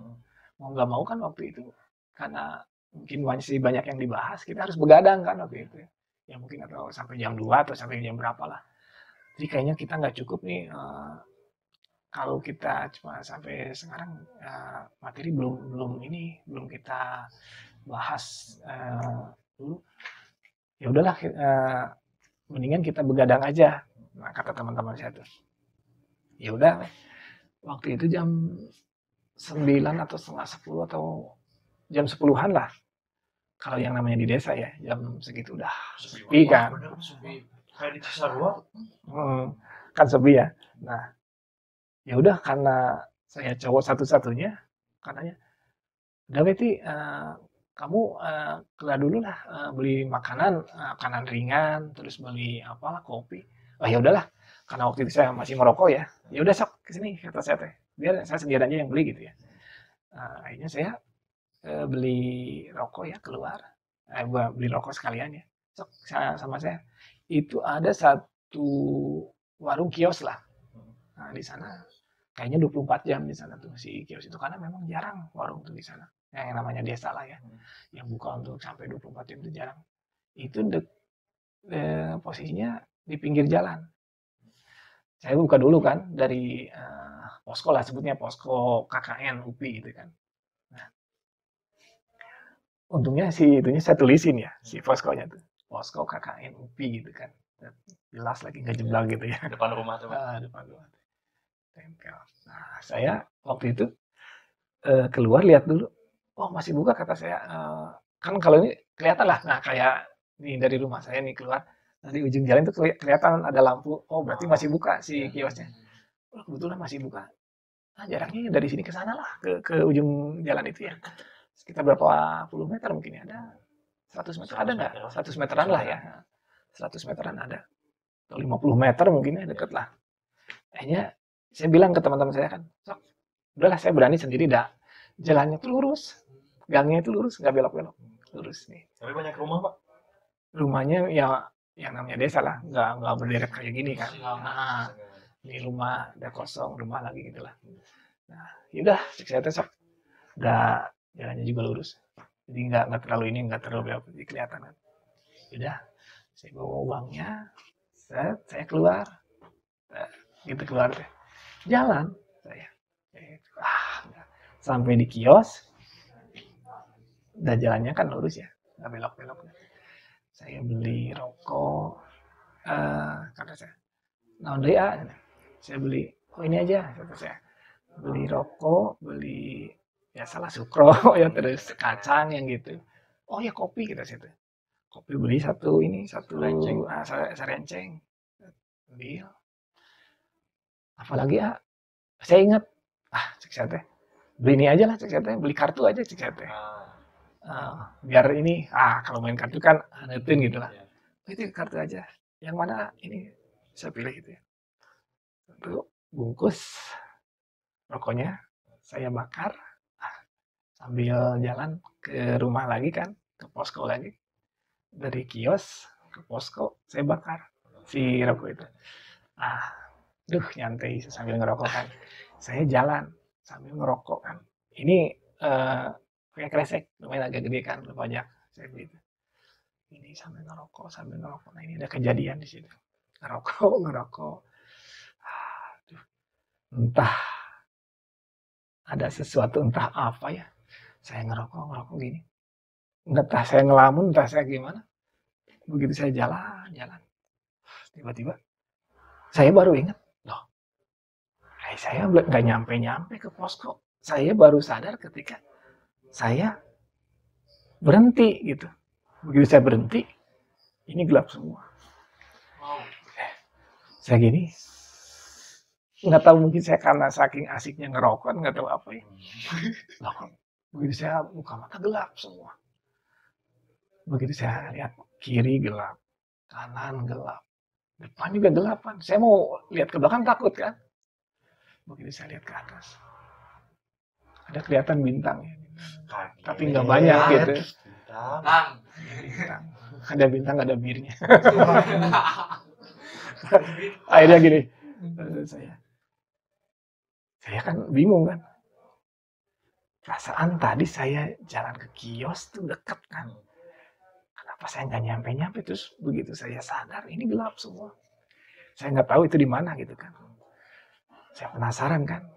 Mau nggak mau kan waktu itu karena mungkin masih banyak yang dibahas, kita harus begadang kan waktu itu. Ya mungkin atau sampai jam 2 atau sampai jam berapa lah. Jadi kayaknya kita nggak cukup nih kalau kita cuma sampai sekarang materi belum kita bahas dulu. Ya udahlah mendingan kita begadang aja. Nah, kata teman-teman saya tuh. Ya udah, waktu itu jam 9 atau setengah 10 atau jam 10-an lah. Kalau yang namanya di desa ya, jam segitu udah sepi kan. Kayak di Cisarua. Kan sepi ya. Nah, ya udah karena saya cowok satu-satunya, katanya, udah Betty, kamu keluar dulu lah, beli makanan, makanan ringan, terus beli apalah kopi. Oh ya udahlah, karena waktu itu saya masih merokok ya. Ya udah sok ke sini kata saya teh. Biar saya sendiri aja yang beli gitu ya. Akhirnya saya beli rokok ya keluar. Beli rokok sekalian ya. Sok sama saya. Itu ada satu warung kios lah. Nah, di sana kayaknya 24 jam di sana tuh si kios itu karena memang jarang warung tuh di sana. Yang namanya desa lah ya. Yang buka untuk sampai 24 jam itu jarang. Itu posisinya di pinggir jalan. Saya buka dulu kan dari posko lah sebutnya posko KKN UPI gitu kan. Nah, untungnya itunya saya tulisin ya si poskonya tuh posko KKN UPI gitu kan. Jelas lagi nggak jebak gitu ya. Depan rumah tuh. Depan rumah. Tempel. Nah, saya waktu itu keluar lihat dulu. Oh masih buka kata saya. Kan kalau ini kelihatan lah. Nah kayak nih dari rumah saya nih keluar. Dari ujung jalan itu kelihatan ada lampu. Oh berarti masih buka si kiosnya. Oh, kebetulan masih buka. Nah jaraknya dari sini ke sana lah. Ke ujung jalan itu ya. Sekitar berapa puluh meter mungkin ya. Ada 100 meter ada nggak? 100 meteran lah ya. 100 meteran ada. Atau 50 meter mungkin ya deket lah. Akhirnya saya bilang ke teman-teman saya kan. Sok, udahlah saya berani sendiri dah. Jalannya tuh lurus. Gangnya itu lurus. Nggak belok-belok. Lurus nih. Tapi banyak rumah Pak? Rumahnya ya yang namanya desa lah, nggak berderet kayak gini kan. Nah, ini rumah udah kosong, rumah lagi gitu lah. Nah, yaudah, saya tes nggak jalannya juga lurus, jadi nggak terlalu ini, nggak terlalu belok, jadi kelihatan kan. Yaudah, saya bawa uangnya, saya keluar, gitu keluar deh, jalan saya, sampai di kios, udah jalannya kan lurus ya, nggak belok-belok. Saya beli rokok, kata saya, naon deui saya beli, oh ini aja, kata saya, beli rokok, beli ya salah sukro, ya terus kacang yang gitu, oh ya kopi kata saya, kopi beli satu serenceng, beli, apalagi saya ingat, cek saya teh, beli ini aja lah cek saya teh, beli kartu aja cek saya teh. Biar ini kalau main kartu kan netin gitu lah. Itu kartu aja. Yang mana ini saya pilih gitu ya. Itu bungkus rokoknya saya bakar sambil jalan ke rumah lagi kan, ke posko lagi. Dari kios ke posko saya bakar si rokok itu. Nyantai sambil ngerokok kan. Saya jalan sambil ngerokok kan. Ini pakai kresek, lumayan agak gede kan, banyak saya beli itu. Ini sambil ngerokok. Nah ini ada kejadian di situ. Ngerokok. Entah ada sesuatu, entah apa ya. Saya ngerokok gini. Entah saya ngelamun, entah saya gimana. Begitu saya jalan. Tiba-tiba saya baru ingat, loh, saya nggak nyampe ke posko. Saya baru sadar ketika saya berhenti gitu. Begitu saya berhenti, ini gelap semua. Saya gini, nggak tahu mungkin saya karena saking asiknya ngerokok, nggak tahu apa ya. Begitu saya buka mata gelap semua. Begitu saya lihat kiri gelap, kanan gelap, depan juga gelapan. Saya mau lihat ke belakang takut kan. Begitu saya lihat ke atas, ada kelihatan bintang ya. Tapi nggak banyak gitu. Bintang. Ada bintang, ada birnya. Akhirnya gini, saya kan bingung kan. Perasaan tadi saya jalan ke kios tuh deket kan. Kenapa saya nggak nyampe? Terus begitu saya sadar, ini gelap semua. Saya nggak tahu itu di mana gitu kan. Saya penasaran kan.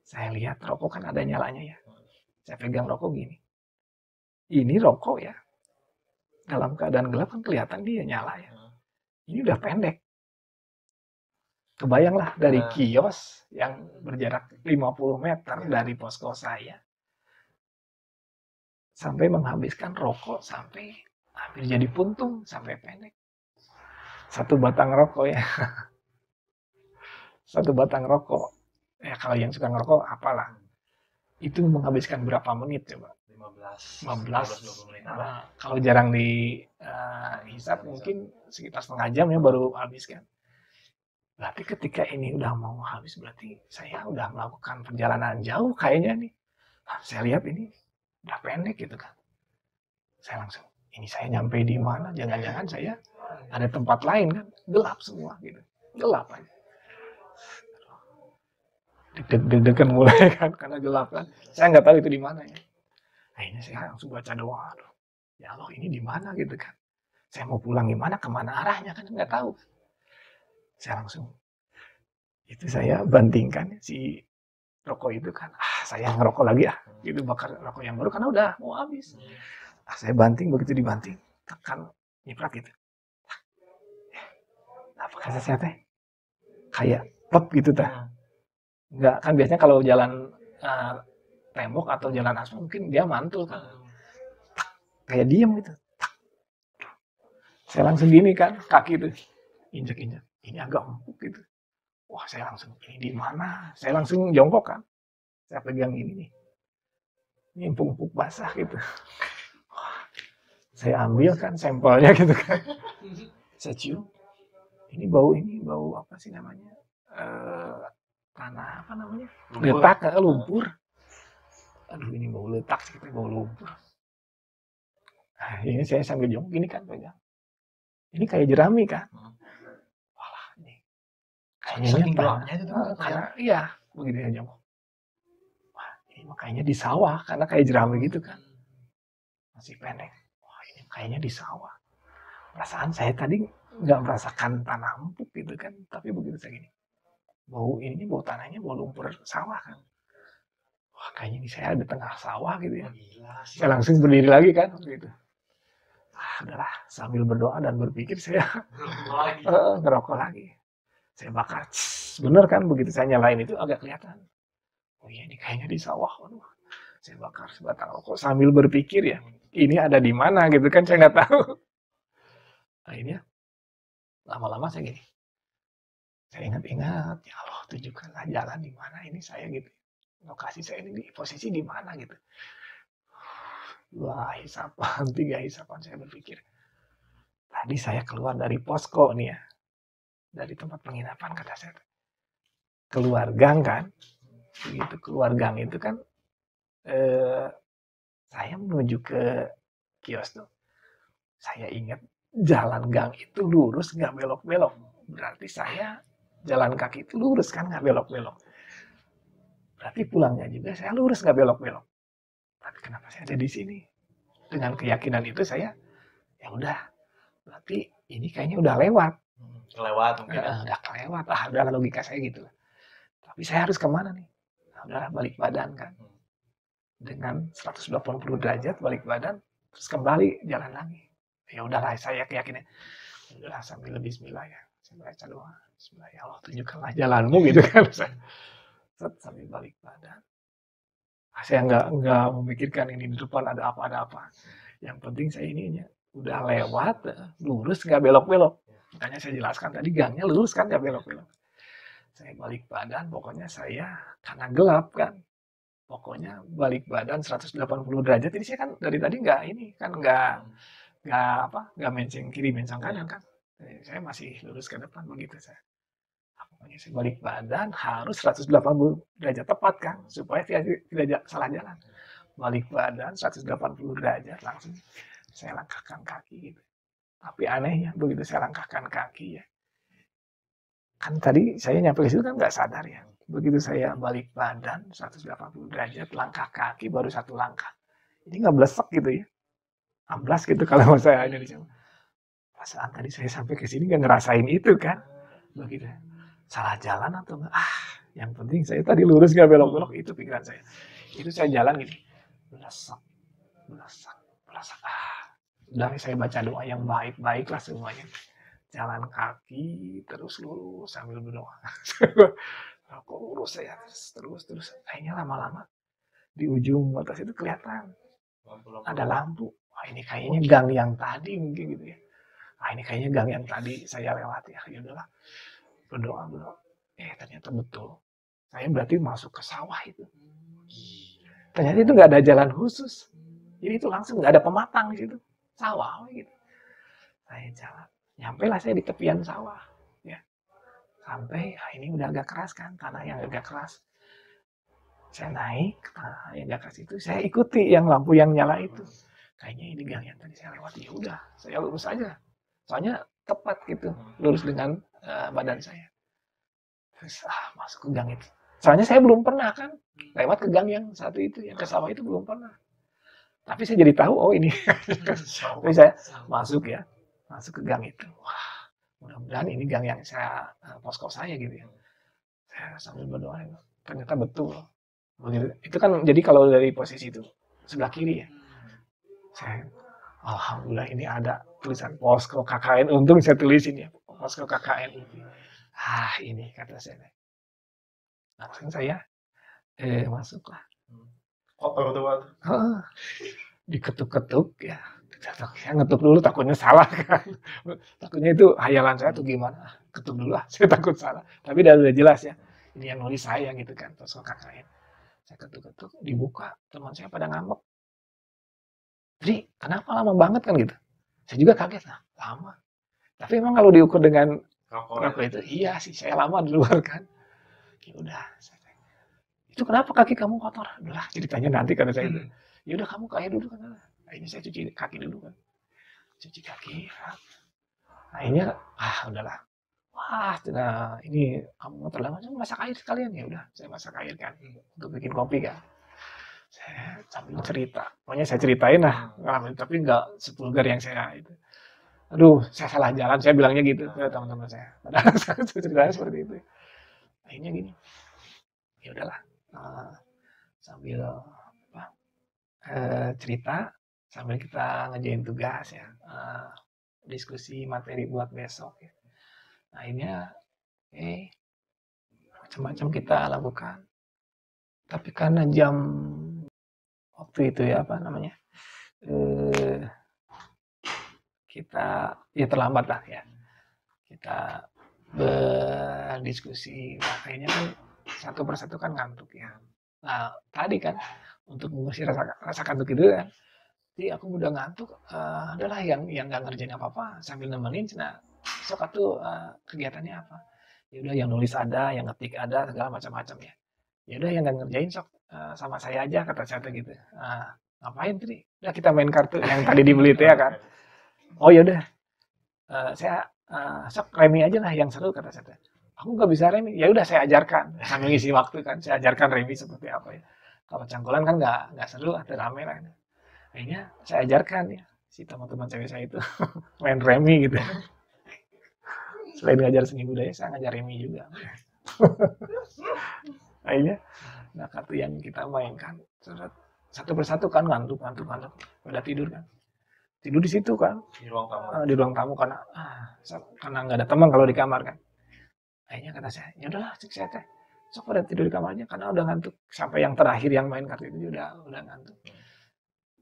Saya lihat rokok kan ada nyalanya ya. Saya pegang rokok gini. Ini rokok ya. Dalam keadaan gelap kan kelihatan dia nyala ya. Ini udah pendek. Kebayanglah dari kios yang berjarak 50 meter dari posko saya. Sampai menghabiskan rokok sampai hampir jadi puntung sampai pendek. Satu batang rokok ya. Satu batang rokok. Ya kalau yang suka ngerokok apalah. Itu menghabiskan berapa menit coba? 15 20 menit. Kalau jarang dihisap mungkin sekitar setengah jam ya baru habis kan. Berarti ketika ini udah mau habis berarti saya udah melakukan perjalanan jauh kayaknya nih. Saya lihat ini udah pendek gitu kan. Saya langsung, ini saya nyampe di mana? Jangan-jangan saya ada tempat lain kan? Gelap semua gitu. Gelap aja. Deg-degan mulai kan karena gelap kan. Saya nggak tahu itu di mana ya. Akhirnya saya langsung baca doa. Aduh, ya Allah ini di mana gitu kan. Saya mau pulang gimana, kemana arahnya kan nggak tahu. Saya langsung, itu saya bandingkan si rokok itu kan. Saya ngerokok lagi gitu bakar rokok yang baru karena udah mau habis. Saya banting, begitu dibanting, tekan, nyiprat gitu. Apa kata saya teh? Kayak pop gitu tah. Enggak, kan biasanya kalau jalan tembok atau jalan aspal mungkin dia mantul kan. Kayak diem gitu. Saya langsung gini kan, kaki itu injek-injek. Ini agak empuk gitu. Wah, saya langsung, ini di mana? Saya langsung jongkok kan. Saya pegang ini nih. Ini empuk-empuk basah gitu. Wah, saya ambil kan sampelnya gitu kan. Saya cium. Ini bau apa sih namanya? Tanah apa namanya? Letak, lumpur. Aduh, ini bau letak sih, bau lumpur. Nah, ini saya sambil jongkok gini kan pegang. Ini kayak jerami kan? Walah, ini kayaknya gelapnya itu karena iya, begitu ya jongkok. Wah, ini makanya di sawah karena kayak jerami gitu kan. Masih pendek. Wah, ini kayaknya di sawah. Perasaan saya tadi nggak merasakan tanah empuk gitu kan, tapi begitu saya gini. Bau tanahnya bau lumpur sawah kan. Wah, kayaknya ini saya di tengah sawah gitu ya. Saya langsung berdiri lagi kan gitu. Udahlah, sambil berdoa dan berpikir saya ngerokok lagi. Saya bakar, bener kan begitu saya nyalain itu agak kelihatan. Oh iya ini kayaknya di sawah. Waduh, saya bakar sebatang rokok sambil berpikir ya, ini ada di mana gitu kan saya nggak tahu. Akhirnya lama-lama saya gini, saya ingat-ingat, ya Allah tunjukkanlah jalan di mana ini saya gitu. Lokasi saya ini di posisi di mana gitu. 2 hisapan, 3 hisapan saya berpikir. Tadi saya keluar dari posko nih ya. Dari tempat penginapan kata saya. Keluar gang kan. Begitu keluar gang itu kan. Saya menuju ke kios tuh. Saya ingat jalan gang itu lurus gak belok-belok. Berarti saya jalan kaki itu lurus kan gak belok-belok. Berarti pulangnya juga saya lurus gak belok-belok. Tapi kenapa saya ada di sini? Dengan keyakinan itu saya, ya udah, berarti ini kayaknya udah lewat. Kelewat mungkin. Udah kelewat, udah logika saya gitu. Tapi saya harus kemana nih? Nah, udahlah balik badan kan. Dengan 180 derajat balik badan, terus kembali jalan lagi. Ya udahlah saya keyakinan. Udahlah sambil bismillah ya. Saya baca doa. Bismillah ya Allah tunjukkanlah jalanmu gitu kan. Sambil balik badan. Saya nggak memikirkan ini di depan ada apa. Yang penting saya ininya udah lewat, lurus nggak belok-belok. Makanya saya jelaskan tadi gangnya lurus kan nggak belok-belok. Saya balik badan, pokoknya saya karena gelap kan, pokoknya balik badan 180 derajat. Jadi saya kan dari tadi nggak menceng kiri menceng kanan kan. Saya masih lurus ke depan begitu saya. Pokoknya saya balik badan harus 180 derajat tepat kan, supaya tidak salah jalan. Balik badan 180 derajat langsung saya langkahkan kaki gitu. Tapi anehnya begitu saya langkahkan kaki ya, kan tadi saya nyampe ke situ kan nggak sadar ya. Begitu saya balik badan 180 derajat, langkah kaki baru 1 langkah. Ini nggak blesek gitu ya. Amblas gitu kalau saya ini di sana. Perasaan tadi saya sampai ke sini nggak ngerasain itu kan. Begitu. Salah jalan atau enggak? Yang penting saya tadi lurus nggak belok-belok, itu pikiran saya. Itu saya jalan gini. Blesek. Udah saya baca doa yang baik-baik lah semuanya. Jalan kaki terus lurus sambil berdoa. Kok lurus saya terus. Kayaknya lama-lama di ujung atas itu kelihatan ada lampu. Wah ini kayaknya gang yang tadi mungkin gitu ya. ini kayaknya gang yang tadi saya lewati ya. Ya udahlah, berdoa. Ternyata betul. Saya berarti masuk ke sawah itu. Ternyata itu nggak ada jalan khusus. Jadi itu langsung nggak ada pematang di situ. Sawah gitu. Saya jalan. Nyampailah saya di tepian sawah. Ya. Sampai ini udah agak keras kan, tanah yang agak keras. Saya naik ke tanah yang agak keras itu, saya ikuti yang lampu yang nyala itu. Kayaknya ini gang yang tadi saya lewati. Ya udah, saya lurus aja. Soalnya tepat gitu, lurus dengan badan saya. Terus masuk ke gang itu. Soalnya saya belum pernah kan lewat ke gang yang satu itu, yang ke sawah itu belum pernah. Tapi saya jadi tahu, oh ini. Terus saya masuk ke gang itu. Wah, mudah-mudahan ini gang yang saya posko saya gitu ya. Saya sambil berdoa, ternyata betul. Begitu. Itu kan jadi kalau dari posisi itu sebelah kiri ya. Saya, alhamdulillah ini ada tulisan posko KKN. Untung saya tulisin ya, posko KKN. Ini kata saya. Langsung saya masuklah. Kotor tuh waktu. Diketuk-ketuk ya. Saya ngetuk dulu takutnya salah kan. Takutnya itu hayalan saya tuh gimana. Ketuk dulu saya takut salah. Tapi udah jelas ya. Ini yang nulis saya gitu kan, posko KKN. Saya ketuk-ketuk, dibuka. Teman saya pada ngambek. Jadi kenapa lama banget kan gitu. Saya juga kaget lama. Tapi emang kalau diukur dengan rokok itu, iya sih saya lama di luar kan. Ya udah. Itu kenapa kaki kamu kotor? Udah ceritanya nanti karena saya itu. Ya udah kamu kayak dulu kan. Akhirnya saya cuci kaki dulu kan. Cuci kaki. Akhirnya udahlah. Wah, ini kamu terlambat, masak air sekalian. Ya udah, saya masak air kan untuk bikin kopi kan. Saya sambil cerita. Pokoknya saya ceritain lah, tapi nggak sepulgar yang saya itu. Aduh, saya salah jalan, saya bilangnya gitu ke teman-teman saya. Padahal saya ceritanya seperti itu. Akhirnya gini. Ya udahlah. Sambil cerita sambil kita ngerjain tugas ya, diskusi materi buat besok ya. Akhirnya macam-macam kita lakukan, tapi karena jam waktu itu ya kita ya terlambat lah ya, kita berdiskusi. Akhirnya kan satu persatu kan ngantuk ya. Nah tadi kan untuk mengusir rasa kantuk itu kan, jadi aku udah ngantuk, adalah yang nggak ngerjain apa-apa sambil nemenin. Nah besok tuh kegiatannya apa? Ya udah yang nulis ada, yang ngetik ada, segala macam-macam ya. Ya udah yang nggak ngerjain sok sama saya aja kata saya tuh gitu. Ngapain tadi? Udah kita main kartu yang tadi dibeli itu ya kan. Oh ya udah, saya sok remi aja lah yang seru kata saya. Aku nggak bisa remi. Ya udah saya ajarkan sambil ngisi waktu kan. Saya ajarkan remi seperti apa ya. Kalau cangkulan kan nggak seru, ada rame lah. Akhirnya saya ajarkan ya si teman-teman cewek saya itu main remi gitu. Selain ngajar seni budaya, saya ngajar remi juga. Akhirnya, kartu yang kita mainkan satu persatu kan ngantuk, pada tidur kan. Tidur di situ kan. Di ruang tamu karena nggak ada teman kalau di kamar kan. Akhirnya kata saya, ya udahlah saya teh. Sok pada tidur di kamarnya karena udah ngantuk. Sampai yang terakhir yang main kartu itu udah ngantuk.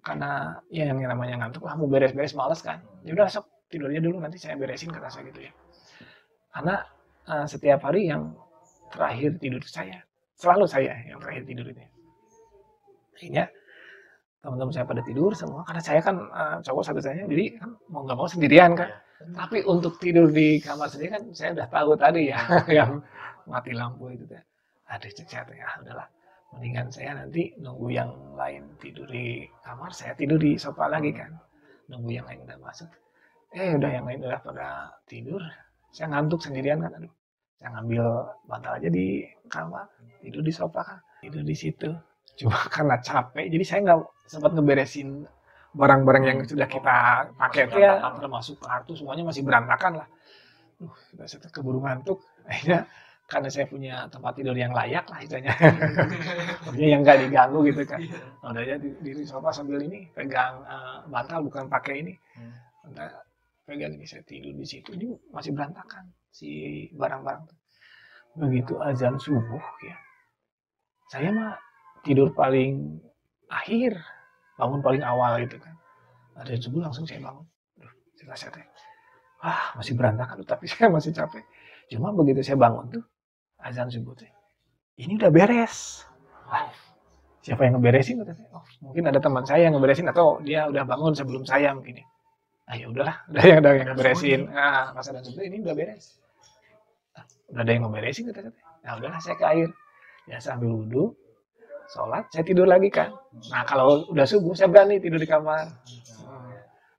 Karena ya yang namanya ngantuk lah, mau beres-beres males kan. Ya udah sok tidurnya dulu, nanti saya beresin kata saya gitu ya. Karena setiap hari yang terakhir tidur saya, selalu saya yang terakhir tidur itu. Akhirnya teman-teman saya pada tidur semua karena saya kan cowok satu-satunya, jadi kan mau nggak mau sendirian kan. Tapi untuk tidur di kamar sendiri kan saya udah tahu tadi ya yang mati lampu itu kan. Aduh saya ya udahlah, mendingan saya nanti nunggu yang lain tidur di kamar, saya tidur di sofa lagi kan, nunggu yang lain udah masuk. Udah yang lain udah pada tidur, saya ngantuk sendirian kan. Aduh, saya ngambil bantal aja di kamar, tidur di sofa kan, tidur di situ. Cuma karena capek, jadi saya nggak sempat ngeberesin barang-barang yang sudah kita pakai itu ya, termasuk kartu semuanya masih berantakan lah. Saya keburu ngantuk. Akhirnya karena saya punya tempat tidur yang layak lah istilahnya, maksudnya yang nggak diganggu gitu kan. Udah aja di sofa sambil ini pegang bantal, bukan pakai ini. Pegang ini, saya tidur di situ. Ini masih berantakan si barang-barang. Begitu azan subuh ya, saya mah tidur paling akhir, bangun paling awal gitu kan. Azan subuh langsung saya bangun. Saya Wah, masih berantakan tapi saya masih capek. Cuma begitu saya bangun tuh, azan subuh tuh, ini udah beres. Wah, siapa yang ngeberesin? Oh, mungkin ada teman saya yang ngeberesin atau dia udah bangun sebelum saya mungkin ya. Ah ya udahlah, udah yang ngeberesin. Ah, masa dan subuh ini udah beres. Ah, udah ada yang ngeberesin kata saya. Nah udahlah saya ke air. Ya sambil wudhu, sholat, saya tidur lagi kan. Nah kalau udah subuh saya berani tidur di kamar.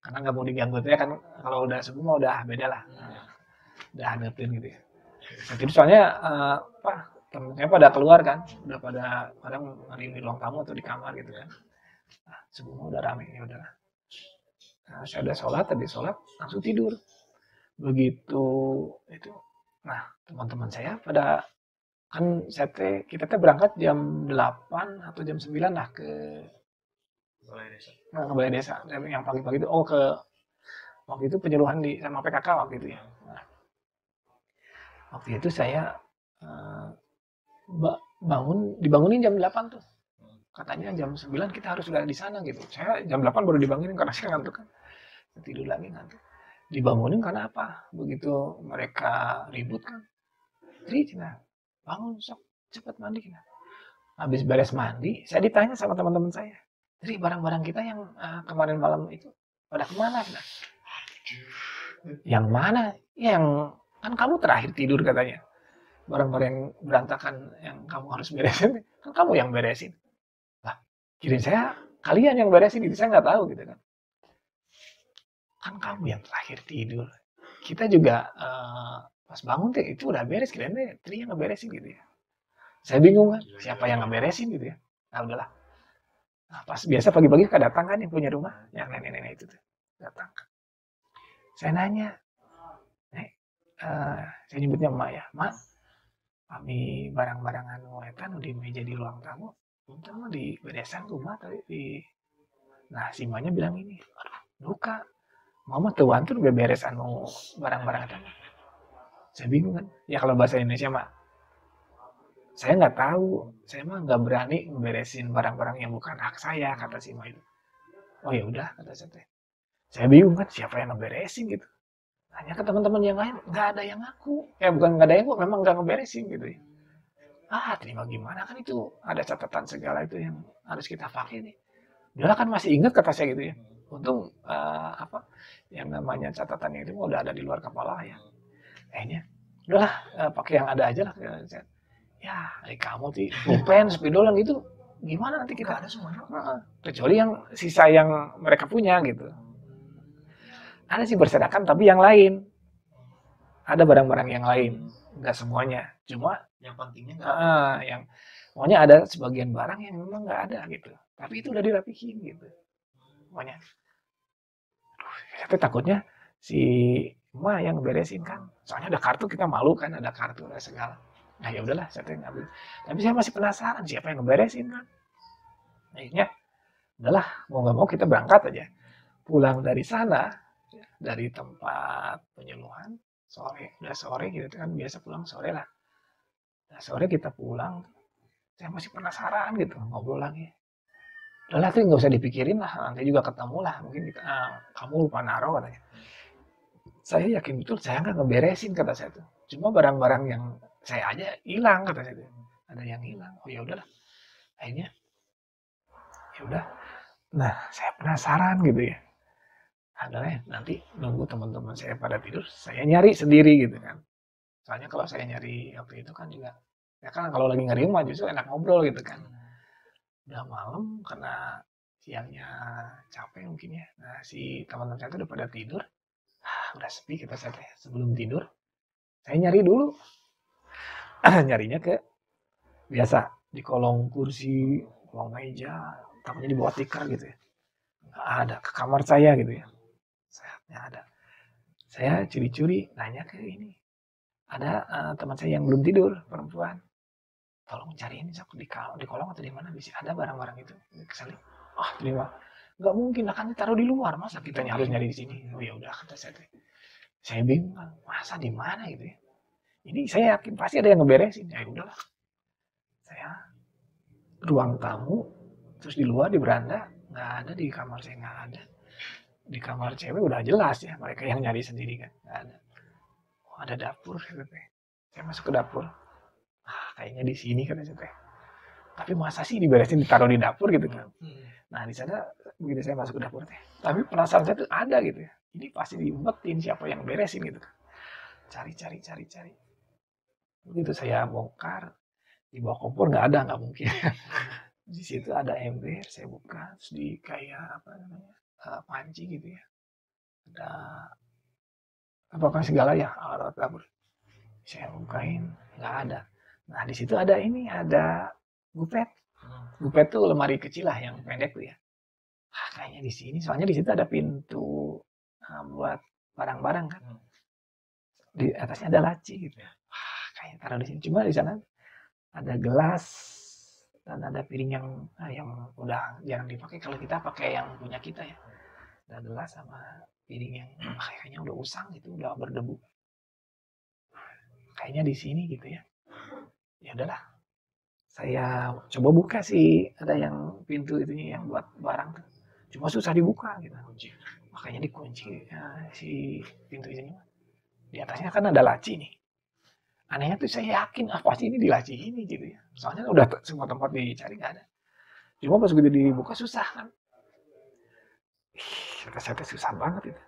Karena nggak mau diganggu tuh ya kan. Kalau udah subuh mah udah beda lah. Udah hadapin gitu ya. Nah, tidur soalnya apa temennya pada keluar kan, udah pada kadang hari di ruang tamu atau di kamar gitu kan. Nah, subuh mah udah rame ya udahlah. Nah, saya udah sholat tadi sholat langsung tidur. Begitu itu, nah teman-teman saya pada kan kita teh berangkat jam 8 atau jam 9 lah ke Balai desa. ke balai desa. Yang pagi-pagi itu ke waktu itu penyuluhan di sama PKK waktu itu ya. Nah, waktu itu saya eh, dibangunin jam 8 tuh. Katanya jam 9 kita harus sudah di sana gitu. Saya jam 8 baru dibangunin karena saya ngantuk kan. Tidur lagi ngantuk. Dibangunin karena apa? Begitu mereka ribut kan. Tri, Cina, bangun sok, cepat mandi. Cina. Habis beres mandi, saya ditanya sama teman-teman saya. Tri, barang-barang kita yang kemarin malam itu pada kemana? Cina? Yang mana? Yang kan kamu terakhir tidur katanya. Barang-barang yang berantakan yang kamu harus beresin, kan kamu yang beresin. Lah, kirain saya kalian yang beresin itu saya nggak tahu gitu kan. Kan kamu yang terakhir tidur. Kita juga pas bangun tuh itu udah beres, kirain Tri yang ngeberesin gitu ya. Saya bingung kan, siapa yang ngeberesin gitu ya. Nah udahlah. Nah, pas biasa pagi-pagi datang kan yang punya rumah, yang nenek-nenek itu tuh datang. Saya nanya, Nek, saya nyebutnya Mak ya, Mak, kami barang-barangan wetan di meja di ruang tamu, punten mah di beresan rumah tadi di. Nah si Maknya bilang ini, aduh luka, mama tuan tuh udah beres anu barang-barang itu. Saya bingung kan, ya kalau bahasa Indonesia Mak, saya nggak tahu, saya mah nggak berani beresin barang-barang yang bukan hak saya kata si Mak itu. Oh ya udah kata saya. Saya bingung kan siapa yang ngeberesin gitu. Tanya ke teman-teman yang lain, nggak ada yang ngaku. Ya bukan nggak ada yang ngaku, memang nggak ngeberesin gitu ya. Ah, terima gimana kan itu ada catatan segala itu yang harus kita pakai nih. Dia kan masih ingat kata saya gitu ya. Untung apa yang namanya catatannya itu udah ada di luar kepala ya. Kayaknya udahlah pakai yang ada aja lah. Ya, kamu sih pulpen, spidol yang itu gimana nanti kita ada semuanya. Kecuali yang sisa yang mereka punya gitu. Ada sih berserakan tapi yang lain. Ada barang-barang yang lain, nggak semuanya. Cuma yang pentingnya yang pokoknya ada sebagian barang yang memang nggak ada gitu. Tapi itu udah dirapihin gitu. Pokoknya. Tapi takutnya si emak yang beresin kan. Soalnya ada kartu kita malu kan, ada kartu ada segala. Nah ya udahlah saya ngambil. Tapi saya masih penasaran siapa yang ngeberesin kan. Akhirnya udahlah mau nggak mau kita berangkat aja. Pulang dari sana dari tempat penyuluhan udah sore gitu kan biasa pulang sore lah. Nah, sore kita pulang, saya masih penasaran gitu ngobrol lagi. Udahlah tuh nggak usah dipikirin lah, nanti juga ketemu lah mungkin kita, kamu lupa naruh katanya. Saya yakin betul saya nggak ngeberesin kata saya tuh. Cuma barang-barang yang saya aja hilang kata saya tuh. Ada yang hilang. Oh ya udahlah. Akhirnya ya udah. Nah saya penasaran gitu ya. Adalah nanti nunggu teman-teman saya pada tidur, saya nyari sendiri gitu kan. Soalnya kalau saya nyari waktu itu kan juga, ya kan kalau lagi ngeri mah justru enak ngobrol gitu kan. Udah malam karena siangnya capek mungkin ya. Nah si teman-teman saya itu udah pada tidur, udah sepi kita saya sebelum tidur, saya nyari dulu. Nyarinya ke biasa di kolong kursi, kolong meja, takutnya di bawah tikar gitu ya. Nggak ada ke kamar saya gitu ya. Sehatnya ada. Saya curi-curi nanya ke ini. Ada teman saya yang belum tidur, perempuan. Tolong cariin sok di kolong atau di mana bisa ada barang-barang itu. Kesali. Terima. Nggak mungkin akan ditaruh di luar, masa kita harus nyari di sini. Oh ya udah kata saya. Saya bingung kan, masa di mana gitu ya. Ini saya yakin pasti ada yang ngeberesin. Ya udahlah. Saya ruang tamu terus di luar di beranda nggak ada, di kamar saya nggak ada. di kamar cewek udah jelas ya, mereka yang nyari sendiri kan, nggak ada. Oh, ada dapur gitu teh. Saya masuk ke dapur. Kayaknya di sini kan teh. Tapi masa sih diberesin ditaruh di dapur gitu kan. Nah di sana begitu saya masuk ke dapur teh. Tapi penasaran saya tuh ada gitu ya. Ini pasti diumpetin siapa yang beresin gitu kan. Cari. Begitu saya bongkar, di bawah kompor nggak ada, nggak mungkin. Di situ ada ember, saya buka, terus di kayak apa namanya panci gitu ya. Ada apakah segala ya alat dapur. Saya bukain, nggak ada. Nah di situ ada gupet. Gupet tuh lemari kecil lah yang pendek tuh ya. Kayaknya di sini, soalnya di situ ada pintu buat barang-barang kan. Di atasnya ada laci gitu. Kayaknya taruh di sini. Cuma di sana ada gelas dan ada piring yang udah jarang dipakai. Kalau kita pakai yang punya kita ya. Ada gelas sama piring yang kayaknya udah usang gitu, udah berdebu. Kayaknya di sini gitu ya. Ya udahlah. Saya coba buka sih, ada yang pintu itunya yang buat barang tuh. Cuma susah dibuka gitu. Makanya dikunci si pintu ini. Di atasnya kan ada laci nih. Anehnya tuh saya yakin pasti ini di laci ini gitu ya. Soalnya udah semua tempat dicari nggak ada. Cuma pas begitu dibuka susah kan. Kata saya susah banget itu.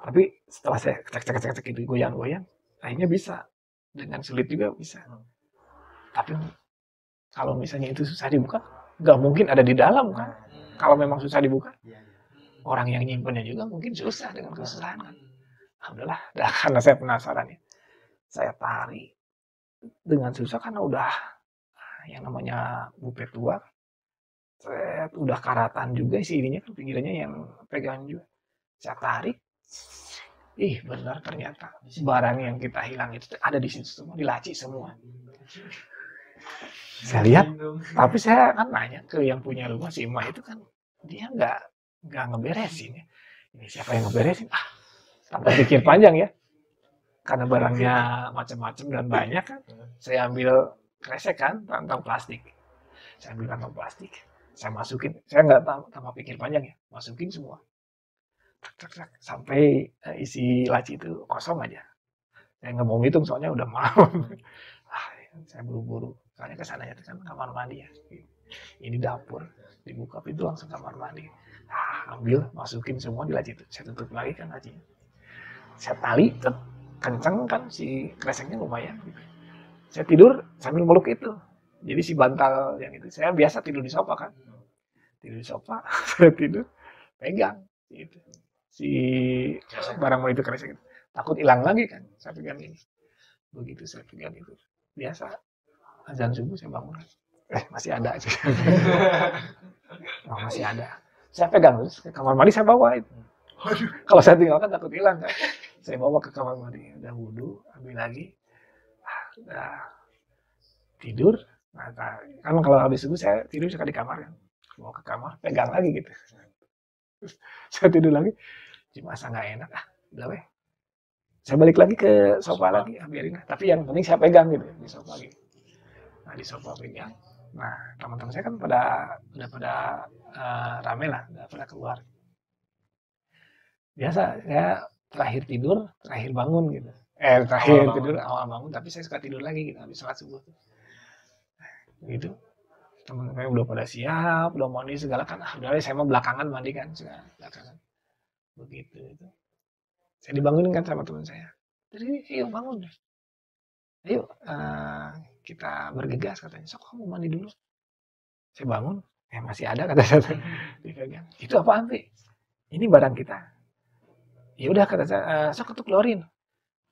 Tapi setelah saya cek itu goyang-goyang, akhirnya bisa. Dengan sulit juga bisa. Tapi kalau misalnya itu susah dibuka, nggak mungkin ada di dalam kan. Kalau memang susah dibuka, orang yang nyimpennya juga mungkin susah dengan kesusahan kan. Udahlah, karena saya penasaran ya. Saya tarik dengan susah karena udah yang namanya bupet tua. Saya udah karatan juga isi ininya kan, pinggirannya yang pegangan juga. Saya tarik. Benar ternyata barang yang kita hilang itu ada di situ semua, dilaci semua. Saya lihat, tapi saya kan nanya ke yang punya rumah si Emak itu kan, dia nggak ngeberesin ya. Ini siapa yang ngeberesin? Tanpa pikir panjang ya, karena barangnya macam-macam dan banyak kan. Saya ambil kresek kan, kantong plastik. Saya ambil kantong plastik, saya masukin. Saya nggak tanpa pikir panjang ya, masukin semua. Sampai isi laci itu kosong aja. Saya nggak mau ngitung soalnya udah malam. Saya buru-buru. Soalnya kesananya itu kan kamar mandi ya. Ini dapur. Dibuka pintu langsung kamar mandi. Ambil, masukin semua di laci itu. Saya tutup lagi kan lacinya. Saya tali, kenceng kan si kreseknya lumayan. Saya tidur sambil meluk itu. Jadi si bantal yang itu. Saya biasa tidur di sofa kan. Tidur di sofa, saya tidur, pegang. Gitu. Si barang mau itu kresek itu. Takut hilang lagi kan. Saya pegang ini. Begitu saya pegang itu. Biasa azan subuh saya bangun. Masih ada aja. Masih ada. Saya pegang terus ke kamar mandi saya bawa itu. Kalau saya tinggalkan takut hilang kan. Saya bawa ke kamar mandi. Udah wudhu, ambil lagi. Udah tidur. Nah, kan kalau habis subuh saya tidur suka di kamar kan. Bawa ke kamar, pegang lagi gitu. Saya tidur lagi. Cuma asa nggak enak. Udah weh. Saya balik lagi ke sofa lagi, biarin. Tapi yang penting saya pegang gitu di sofa gitu. Nah di sofa pegang. Nah teman-teman saya kan udah pada rame lah, udah pada keluar. Biasa saya terakhir tidur, terakhir bangun gitu. Terakhir tidur, awal bangun, tapi saya suka tidur lagi gitu habis sholat subuh. Gitu. Teman-teman udah pada siap, udah mandi segala kan. Udah saya mau belakangan mandi kan, belakangan. Begitu itu. Saya dibangunin kan sama teman saya. Jadi, ayo bangun. Ayo kita bergegas katanya. Sok kamu mandi dulu. Saya bangun. Masih ada kata saya. Dipegang. Itu apaan sih? Ini barang kita. Ya udah kata saya. Sok ketuk keluarin.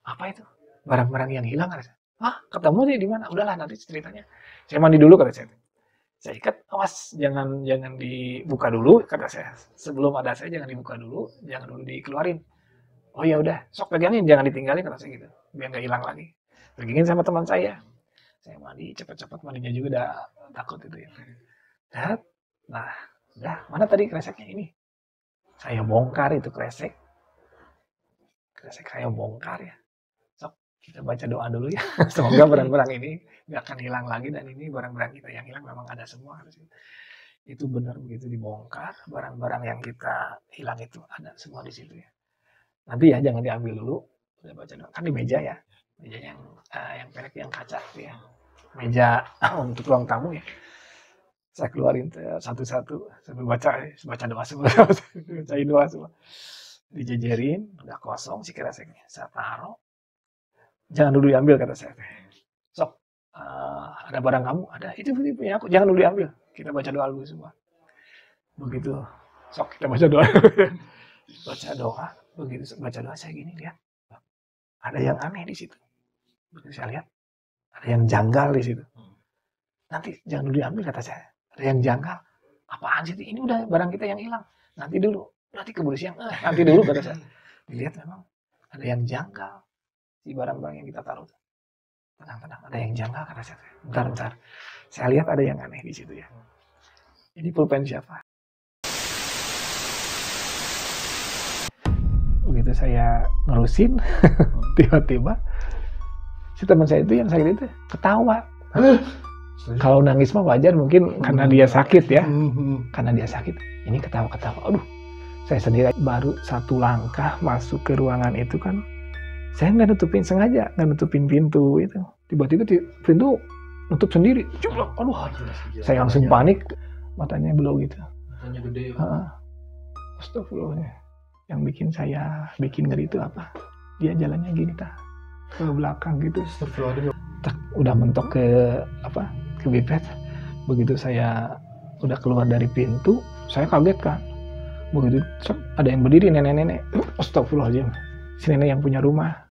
Apa itu? Barang-barang yang hilang kata saya. Ketemu sih di mana? Udahlah nanti ceritanya. Saya mandi dulu kata saya. Saya ikat, awas jangan dibuka dulu kata saya. Sebelum ada saya jangan dibuka dulu, jangan dulu dikeluarin. Oh ya udah, sok pegangin, jangan ditinggalin kata saya gitu, biar nggak hilang lagi. Pegangin sama teman saya. Saya mandi cepet-cepet, mandinya juga udah takut itu ya. Nah, udah mana tadi kreseknya ini? Saya bongkar itu kresek saya bongkar ya. Sok kita baca doa dulu ya. Semoga barang-barang ini nggak akan hilang lagi dan ini barang-barang kita yang hilang memang ada semua. Itu benar begitu dibongkar, barang-barang yang kita hilang itu ada semua di situ ya. Nanti ya jangan diambil dulu, udah baca doa. Kan di meja ya, meja yang pendek yang kaca tuh ya. Meja untuk ruang tamu ya. Saya keluarin satu-satu sambil baca doa semua, bacain doa semua. Dijejerin, udah kosong si kreseknya. Saya taruh, jangan dulu diambil kata saya. Sok, ada barang kamu? Ada, itu punya aku, jangan dulu diambil. Kita baca doa dulu semua. Begitu, sok kita baca doa. Baca doa, begitu baca doa saya gini lihat, ada yang aneh di situ. Begitu saya lihat, ada yang janggal di situ. Nanti jangan dulu diambil kata saya. Ada yang janggal. Apaan sih ini udah barang kita yang hilang. Nanti dulu, nanti keburu siang. Nanti dulu kata saya. Dilihat memang ada yang janggal si barang-barang yang kita taruh. Tenang, ada yang janggal kata saya. Bentar. Saya lihat ada yang aneh di situ ya. Ini pulpen siapa? Begitu saya nerusin, tiba-tiba si teman saya itu yang sakit itu ketawa. Kalau nangis mah wajar mungkin karena dia sakit ya. Karena dia sakit. Ini ketawa-ketawa. Aduh, saya sendiri baru satu langkah masuk ke ruangan itu kan. Saya nggak nutupin pintu itu. Tiba-tiba pintu nutup sendiri. Jeblok. Aduh, saya langsung panik. Matanya belau gitu. Matanya gede. Astagfirullah. Yang bikin ngeri itu apa? Dia jalannya gini ke belakang gitu. Astagfirullah. Udah mentok ke bipet. Begitu saya udah keluar dari pintu, saya kaget kan. Begitu ada yang berdiri nenek-nenek. Astagfirullahaladzim. Si nenek yang punya rumah.